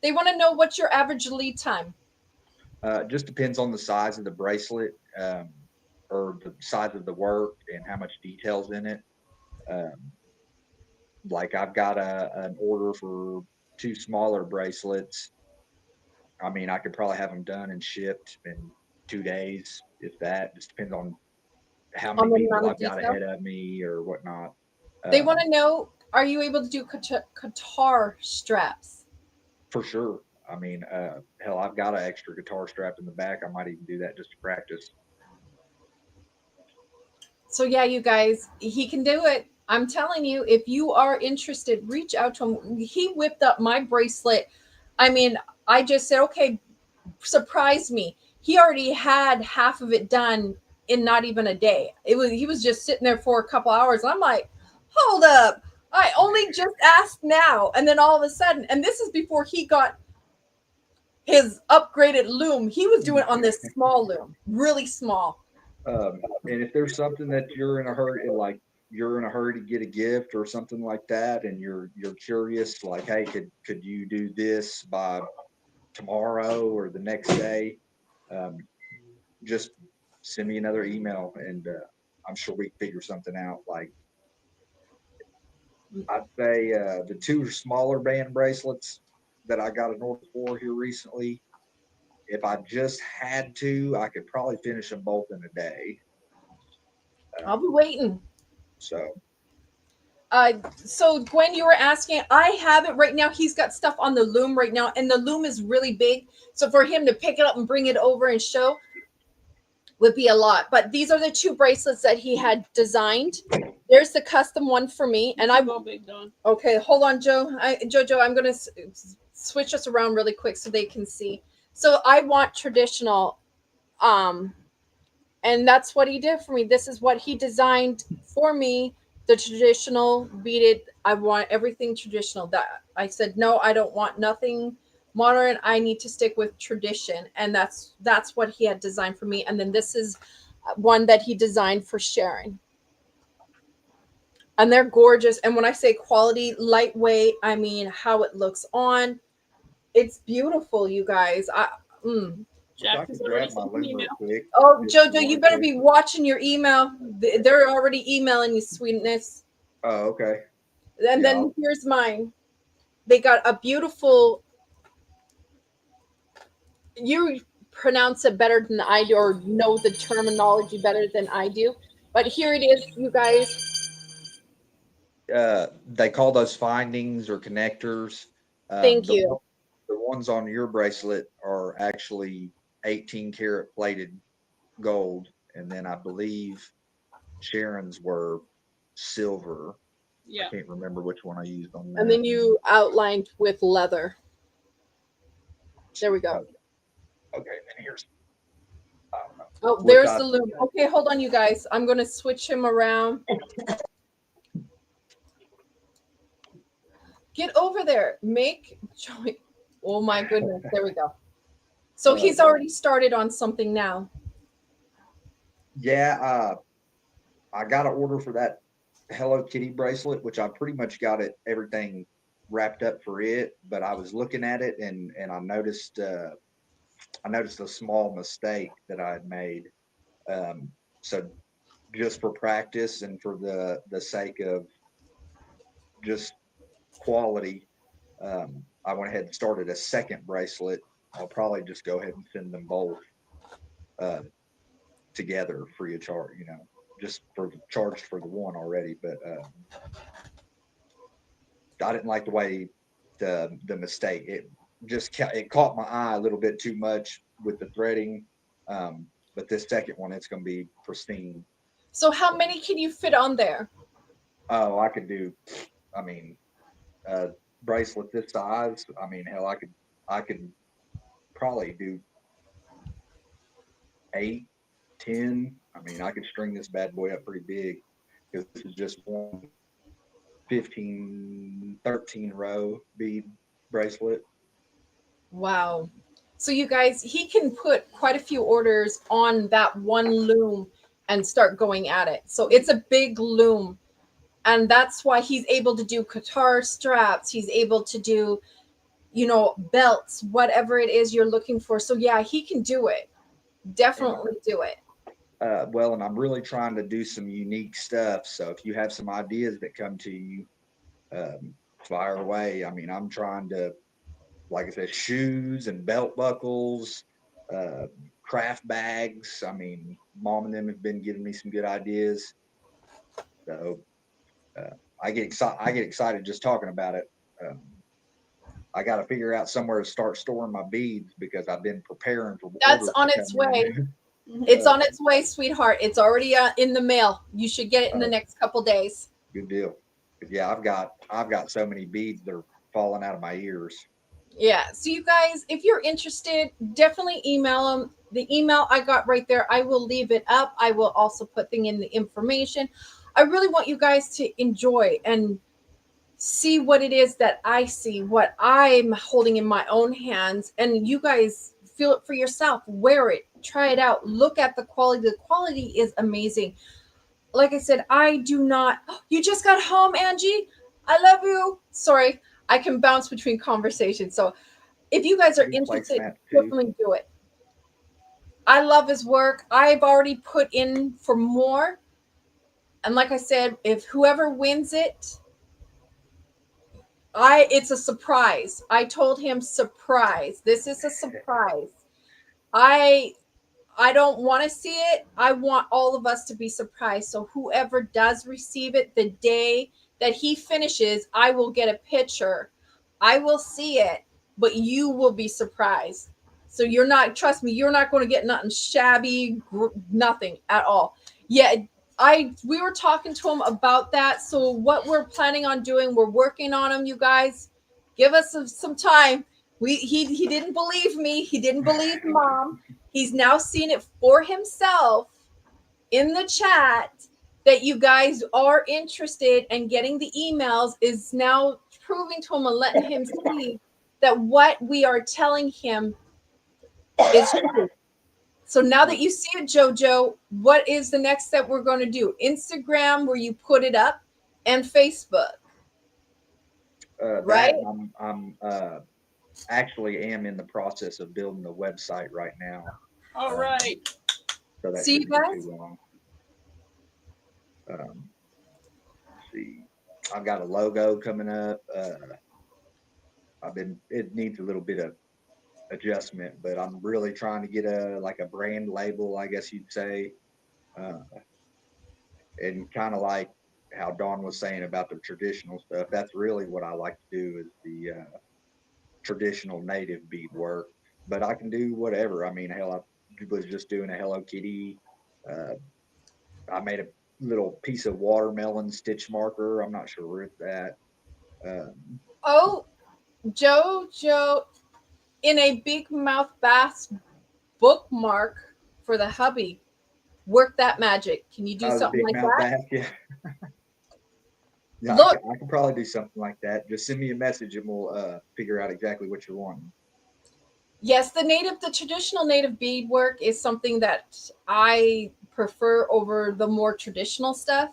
They want to know what's your average lead time. Just depends on the size of the bracelet, or the size of the work and how much details in it. Like I've got an order for 2 smaller bracelets. I mean, I could probably have them done and shipped in 2 days, if that. Just depends on how many people I've got ahead of me or whatnot. They want to know, are you able to do guitar straps? For sure. I mean, hell, I've got an extra guitar strap in the back. I might even do that just to practice. So yeah, you guys, he can do it. I'm telling you, if you are interested, reach out to him. He whipped up my bracelet. I mean, I just said, okay, surprise me. He already had half of it done in not even a day. He was just sitting there for a couple hours. I'm like, hold up. I only just asked now. And then all of a sudden, and this is before he got his upgraded loom. He was doing it on this small loom, really small. And if there's something that you're in a hurry, like you're in a hurry to get a gift or something like that, and you're curious, like, hey, could you do this by tomorrow or the next day? Just send me another email, and I'm sure we can figure something out. Like, I'd say the two smaller band bracelets that I got an order for here recently, if I just had to, I could probably finish them both in a day. I'll be waiting. So So Gwen, you were asking, I have it right now. He's got stuff on the loom right now, and the loom is really big. So for him to pick it up and bring it over and show would be a lot. But these are the two bracelets that he had designed. There's the custom one for me, and I go big, Dawn. Okay, hold on, Jojo. I'm gonna switch us around really quick so they can see. So I want traditional, and that's what he did for me. This is what he designed for me. The traditional beaded. I want everything traditional. That I said no, I don't want nothing modern. I need to stick with tradition, and that's what he had designed for me. And then this is one that he designed for Sharon. And they're gorgeous. And when I say quality, lightweight, I mean how it looks on. It's beautiful, you guys. Jack I is can already grab my sent an loom email. real quick. Oh, If Jojo, you want better to. be watching your email. They're already emailing you, sweetness. Oh, okay. And Yeah, then here's mine. They got a beautiful. You pronounce it better than I do, or know the terminology better than I do. But here it is, you guys. they call those findings or connectors. Thank you. The ones on your bracelet are actually 18 karat plated gold, and then I believe Sharon's were silver. Yeah. I can't remember which one I used on that. And then you outlined with leather. There we go. Okay, and here's. I don't know. Oh, there's the loom. Okay, hold on, you guys. I'm going to switch him around. Get over there. Make joy. Oh my goodness. There we go. So he's already started on something now. Yeah, I got an order for that Hello Kitty bracelet, which I pretty much got everything wrapped up for it. But I was looking at it and I noticed a small mistake that I had made. So just for practice and for the sake of just quality, I went ahead and started a second bracelet. I'll probably just go ahead and send them both together free of charge, just for charged for the one already. But I didn't like the way the mistake. It caught my eye a little bit too much with the threading. But this second one, it's going to be pristine. So how many can you fit on there? Oh, I could do. I mean, bracelet this size. I mean, hell, I could probably do 8, 10. I mean, I could string this bad boy up pretty big because this is just one 15, 13 row bead bracelet. Wow. So you guys, he can put quite a few orders on that one loom and start going at it. So it's a big loom. And that's why he's able to do guitar straps. He's able to do, belts, whatever it is you're looking for. So yeah, he can do it. Definitely do it. Well, and I'm really trying to do some unique stuff. So if you have some ideas that come to you, fire away. I mean, I'm trying to, like I said, shoes and belt buckles, craft bags. I mean, Mom and them have been giving me some good ideas. So I get excited just talking about it. I got to figure out somewhere to start storing my beads because I've been preparing for. That's on its way. It's on its way, sweetheart. It's already in the mail. You should get it in the next couple days. Good deal. Yeah, I've got so many beads that are falling out of my ears. Yeah. So you guys, if you're interested, definitely email them. The email I got right there, I will leave it up. I will also put in the information. I really want you guys to enjoy and see what it is that I see, what I'm holding in my own hands, and you guys feel it for yourself. Wear it, try it out, look at the quality. The quality is amazing. Like I said, I do not. You just got home, Angie. I love you. Sorry, I can bounce between conversations. So if you guys are Good interested, placemat, too. definitely do it. I love his work. I've already put in for more. And like I said, if whoever wins it, it's a surprise. I told him surprise. This is a surprise. I I don't want to see it. I want all of us to be surprised. So whoever does receive it, the day that he finishes, I will get a picture. I will see it, but you will be surprised. So you're not, trust me, you're not going to get nothing shabby, nothing at all. Yeah, we were talking to him about that. So what we're planning on doing, we're working on them, you guys. Give us some time. He didn't believe me. He didn't believe mom. He's now seen it for himself in the chat that you guys are interested, and getting the emails is now proving to him and letting him see that what we are telling him is true. So now that you see it, Jojo, what is the next step we're going to do? Instagram, where you put it up, and Facebook, right? I'm actually am in the process of building the website right now. All right. So that See you shouldn't be guys? too long. Let's see, I've got a logo coming up. It needs a little bit of adjustment, but I'm really trying to get a brand label, I guess you'd say. And kind of like how Dawn was saying about the traditional stuff, that's really what I like to do, is the traditional native beadwork. But I can do whatever. I mean, hell, I was just doing a Hello Kitty. I made a little piece of watermelon stitch marker. I'm not sure where it's at. Oh, Jojo, in a big mouth bass bookmark for the hubby. Work that magic. Can you do The something big like mouth that? bass, yeah. Yeah, Look, I can probably do something like that. Just send me a message and we'll figure out exactly what you want. yes, the traditional native beadwork is something that I prefer over the more traditional stuff.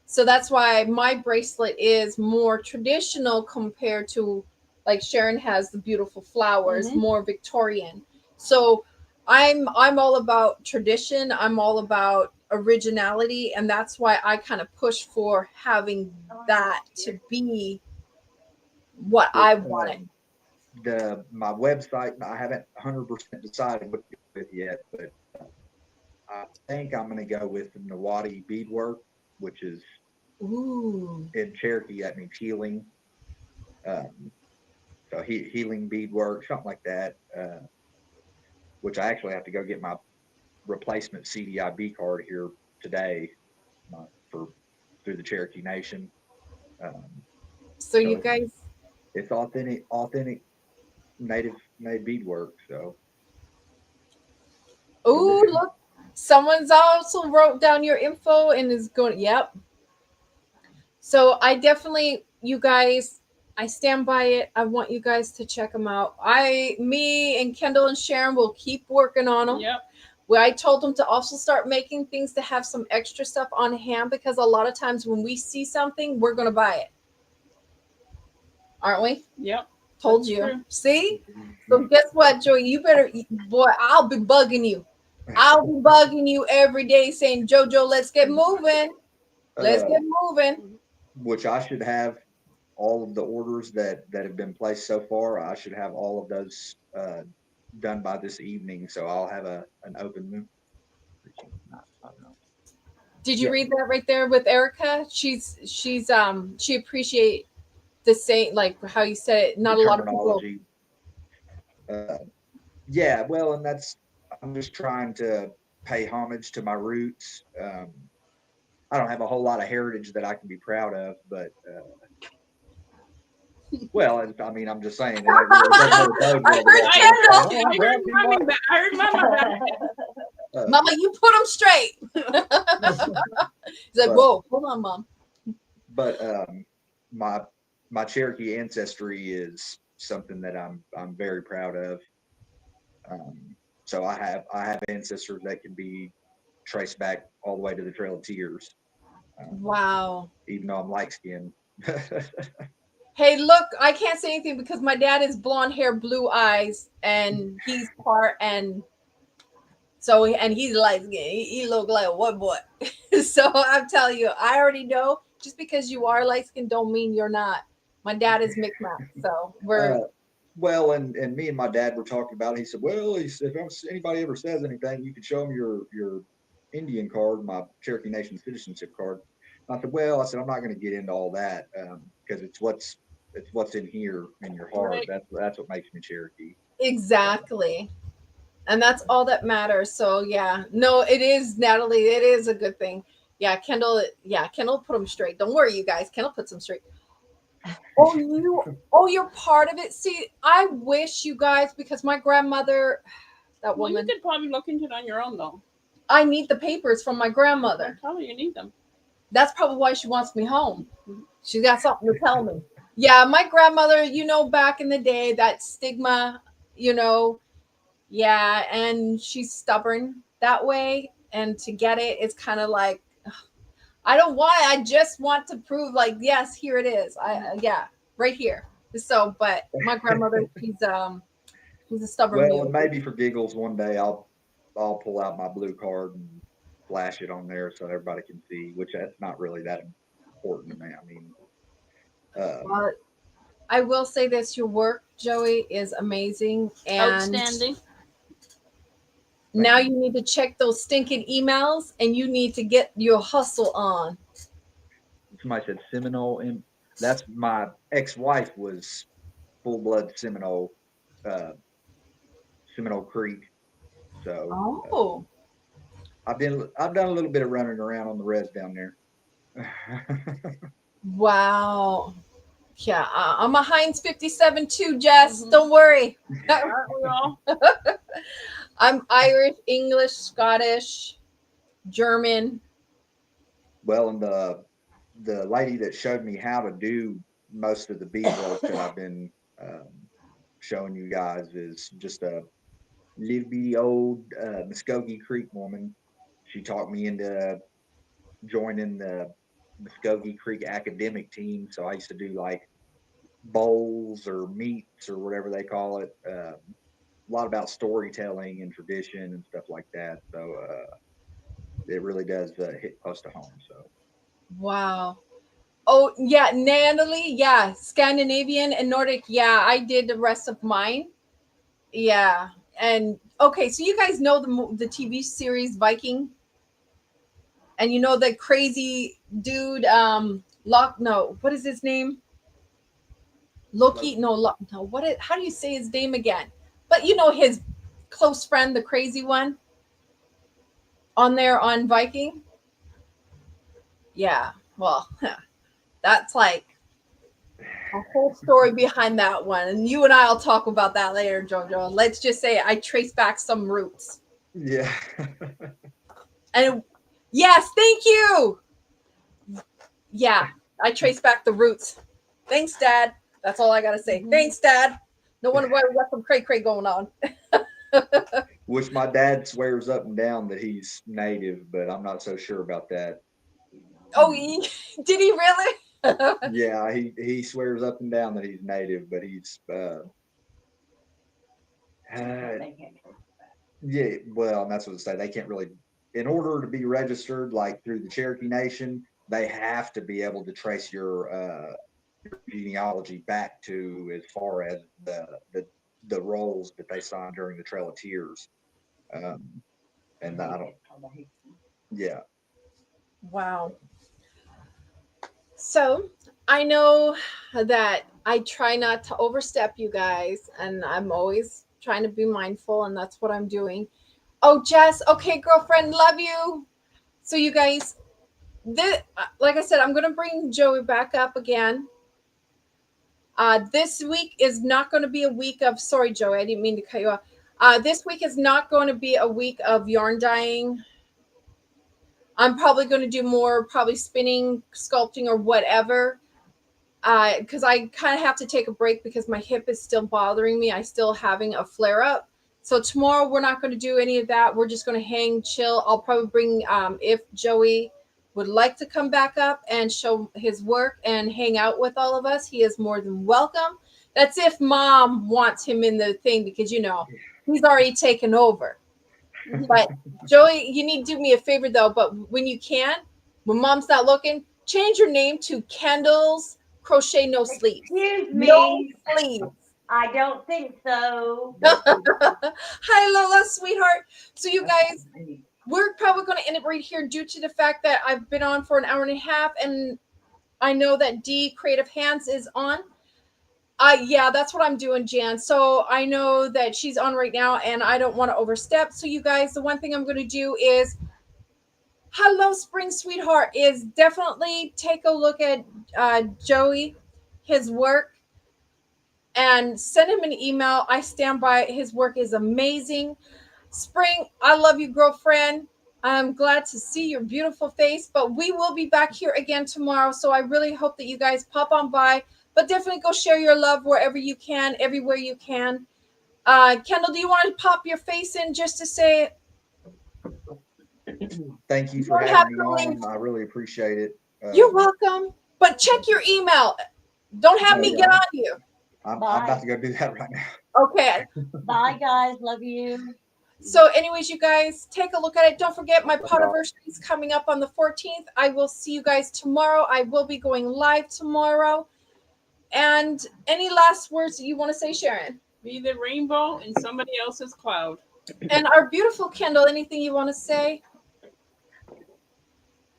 So that's why my bracelet is more traditional compared to, like Sharon has the beautiful flowers, more Victorian. So I'm all about tradition. I'm all about originality, and that's why I kind of push for having that to be what I wanted. My website, I haven't 100% decided what to go with yet, but I think I'm going to go with the Nawadi beadwork, which is Ooh. in Cherokee, that means healing. So healing beadwork, something like that, which I actually have to go get my replacement CDIB card here today through the Cherokee Nation. So you guys, it's authentic native made beadwork. So oh look, someone's also wrote down your info and is going. Yep. So I definitely, you guys, I stand by it. I want you guys to check them out. Me and Kendall and Sharon will keep working on them. Yep. Where I told them to also start making things to have some extra stuff on hand, because a lot of times when we see something, we're going to buy it. Aren't we? Yep. Told That's you. true. See? So guess what, Joey? You better, boy, I'll be bugging you. I'll be bugging you every day saying, Jojo, let's get moving. Let's get moving. Which I should have all of the orders that have been placed so far. I should have all of those done by this evening. So I'll have an open. Did you read that right there with Erica? She appreciate the same, like how you said it. Not a lot of people. Yeah, well, and I'm just trying to pay homage to my roots. I don't have a whole lot of heritage that I can be proud of, but well, I mean, I'm just saying. I heard Mama back. Mama, you put them straight. He's like, whoa, hold on, Mom. But my Cherokee ancestry is something that I'm very proud of. So I have ancestors that can be traced back all the way to the Trail of Tears, Wow. even though I'm light skinned. Hey, look, I can't say anything because my dad is blonde hair, blue eyes, and he's part, and so, and he's like, he look like a what boy. So I'm telling you, I already know just because you are light skinned don't mean you're not. My dad is Micmac, so we're Well, and me and my dad were talking about it. He said, well, he said, if anybody ever says anything, you can show them your Indian card, my Cherokee Nation citizenship card. And I said, well, I said, I'm not going to get into all that because it's what's in here in your heart. Right. That's what makes me Cherokee. exactly. And that's all that matters. So yeah, no, it is, Natalie. It is a good thing. Yeah, Kendall. Yeah, Kendall put them straight. Don't worry, you guys. Kendall puts them straight. You're part of it. See, I wish you guys, because my grandmother, that Well, you woman, could probably look into it on your own, though. I need the papers from my I'm grandmother. telling you, you need them. That's probably why she wants me home. She's got something to tell me. Yeah, my grandmother, back in the day, that stigma, yeah, and she's stubborn that way. And to get it, it's kind of like, I don't want it. I just want to prove, like, yes, here it is. Yeah, right here. So, but my grandmother, she's a stubborn Well, mule. and maybe for giggles, one day I'll pull out my blue card and flash it on there so everybody can see. Which that's not really that important to me. I mean, But I will say this: your work, Joey, is amazing, and Outstanding. now you need to check those stinking emails, and you need to get your hustle on. somebody said Seminole, and that's my ex-wife was full blood Seminole, Seminole Creek. So Oh, I've done a little bit of running around on the res down there. wow. Yeah, I'm a Heinz 57 too, Jess. Mhm. Don't worry. Aren't we all? I'm Irish, English, Scottish, German. Well, and the lady that showed me how to do most of the beadwork that I've been showing you guys is just a little bitty old Muskogee Creek woman. She talked me into joining the Muskogee Creek academic team. So I used to do like bowls or meets or whatever they call it. A lot about storytelling and tradition and stuff like that. So it really does hit close to home. So Wow. Oh, yeah, Natalie. Yeah, Scandinavian and Nordic. Yeah, I did the rest of mine. Yeah. And okay, so you guys know the TV series Viking? And you know the crazy dude, what is his name? Loki? No, how do you say his name again? But his close friend, the crazy one on there on Viking. Yeah. Well, that's like a whole story behind that one. And you and I'll talk about that later, Jojo. Let's just say I trace back some roots. yeah. And yes, thank you. Yeah, I trace back the roots. Thanks, Dad. That's all I gotta say. Thanks, Dad. No wonder why we got some cray going on. Which my dad swears up and down that he's native, but I'm not so sure about that. Oh, did he really? Yeah, he swears up and down that he's native, but he's yeah, well, and that's what they say. They can't really, in order to be registered, like through the Cherokee Nation, they have to be able to trace your genealogy back to as far as the roles that they signed during the Trail of Tears. And I don't, yeah. Wow. So I know that I try not to overstep, you guys, and I'm always trying to be mindful, and that's what I'm doing. Oh, Jess, okay, girlfriend, love you. So you guys, like I said, I'm gonna bring Joey back up again. This week is not going to be a week of. Sorry, Joey, I didn't mean to cut you off. This week is not going to be a week of yarn dyeing. I'm probably going to do more, probably spinning, sculpting, or whatever. because I kind of have to take a break because my hip is still bothering me. I still having a flare up. So tomorrow we're not going to do any of that. We're just going to hang, chill. I'll probably bring if Joey would like to come back up and show his work and hang out with all of us, he is more than welcome. That's if Mom wants him in the thing because he's already taken over. But Joey, you need to do me a favor though. But when you can, when Mom's not looking, change your name to Kendall's Crochet No Sleeves. Excuse No me. sleeves. I don't think so. Hi, Lola, sweetheart. So you guys, we're probably going to end it right here due to the fact that I've been on for an hour and a half, and I know that D Creative Hands is on. Yeah, that's what I'm doing, Jan. So I know that she's on right now, and I don't want to overstep. So you guys, the one thing I'm going to do is, hello, Spring Sweetheart, is definitely take a look at Joey, his work, and send him an email. I stand by it. His work is amazing. Spring, I love you, girlfriend. I'm glad to see your beautiful face, but we will be back here again tomorrow. So I really hope that you guys pop on by, but definitely go share your love wherever you can, everywhere you can. Kendall, do you want to pop your face in just to say Thank you for don't having me have to leave. on. I really appreciate it. You're welcome? But check your email. Don't have me Yeah. get on you. I'm Bye. about to go do that right now. Okay. Bye, guys. Love you. So anyways, you guys, take a look at it. Don't forget my Potiversary is coming up on the 14th. I will see you guys tomorrow. I will be going live tomorrow. And any last words that you want to say, Sharon? Be the rainbow in somebody else's cloud. And our beautiful Kendall, anything you want to say?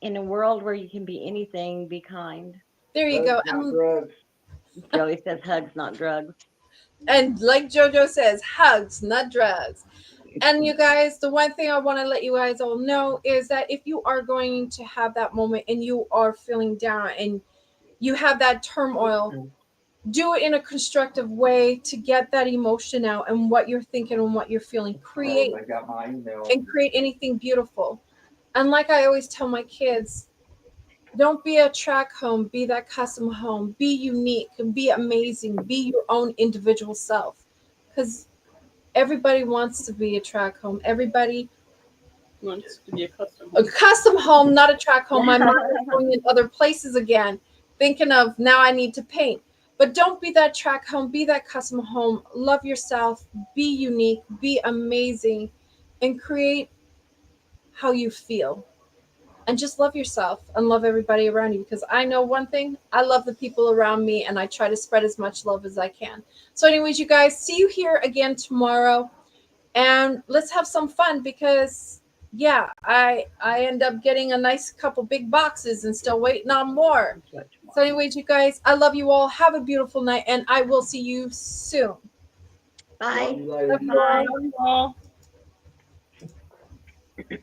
In a world where you can be anything, be kind. There you go. Joey says hugs, not drugs. And like JoJo says, hugs, not drugs. And you guys, the one thing I want to let you guys all know is that if you are going to have that moment and you are feeling down and you have that turmoil, do it in a constructive way to get that emotion out and what you're thinking and what you're feeling. Create I got my email. and create anything beautiful. And like I always tell my kids, don't be a track home, be that custom home, be unique, be amazing, be your own individual self. Because everybody wants to be a track home. Everybody, Wants to be a a custom home, not a track home. My mind is going in other places again, thinking of now I need to paint. But don't be that track home, be that custom home. Love yourself, be unique, be amazing, and create how you feel. And just love yourself and love everybody around you, because I know one thing, I love the people around me and I try to spread as much love as I can. So anyways, you guys, see you here again tomorrow, and let's have some fun, because yeah, I end up getting a nice couple big boxes and still waiting on more. So anyways, you guys, I love you all. Have a beautiful night, and I will see you soon. Bye. Love you all. Bye.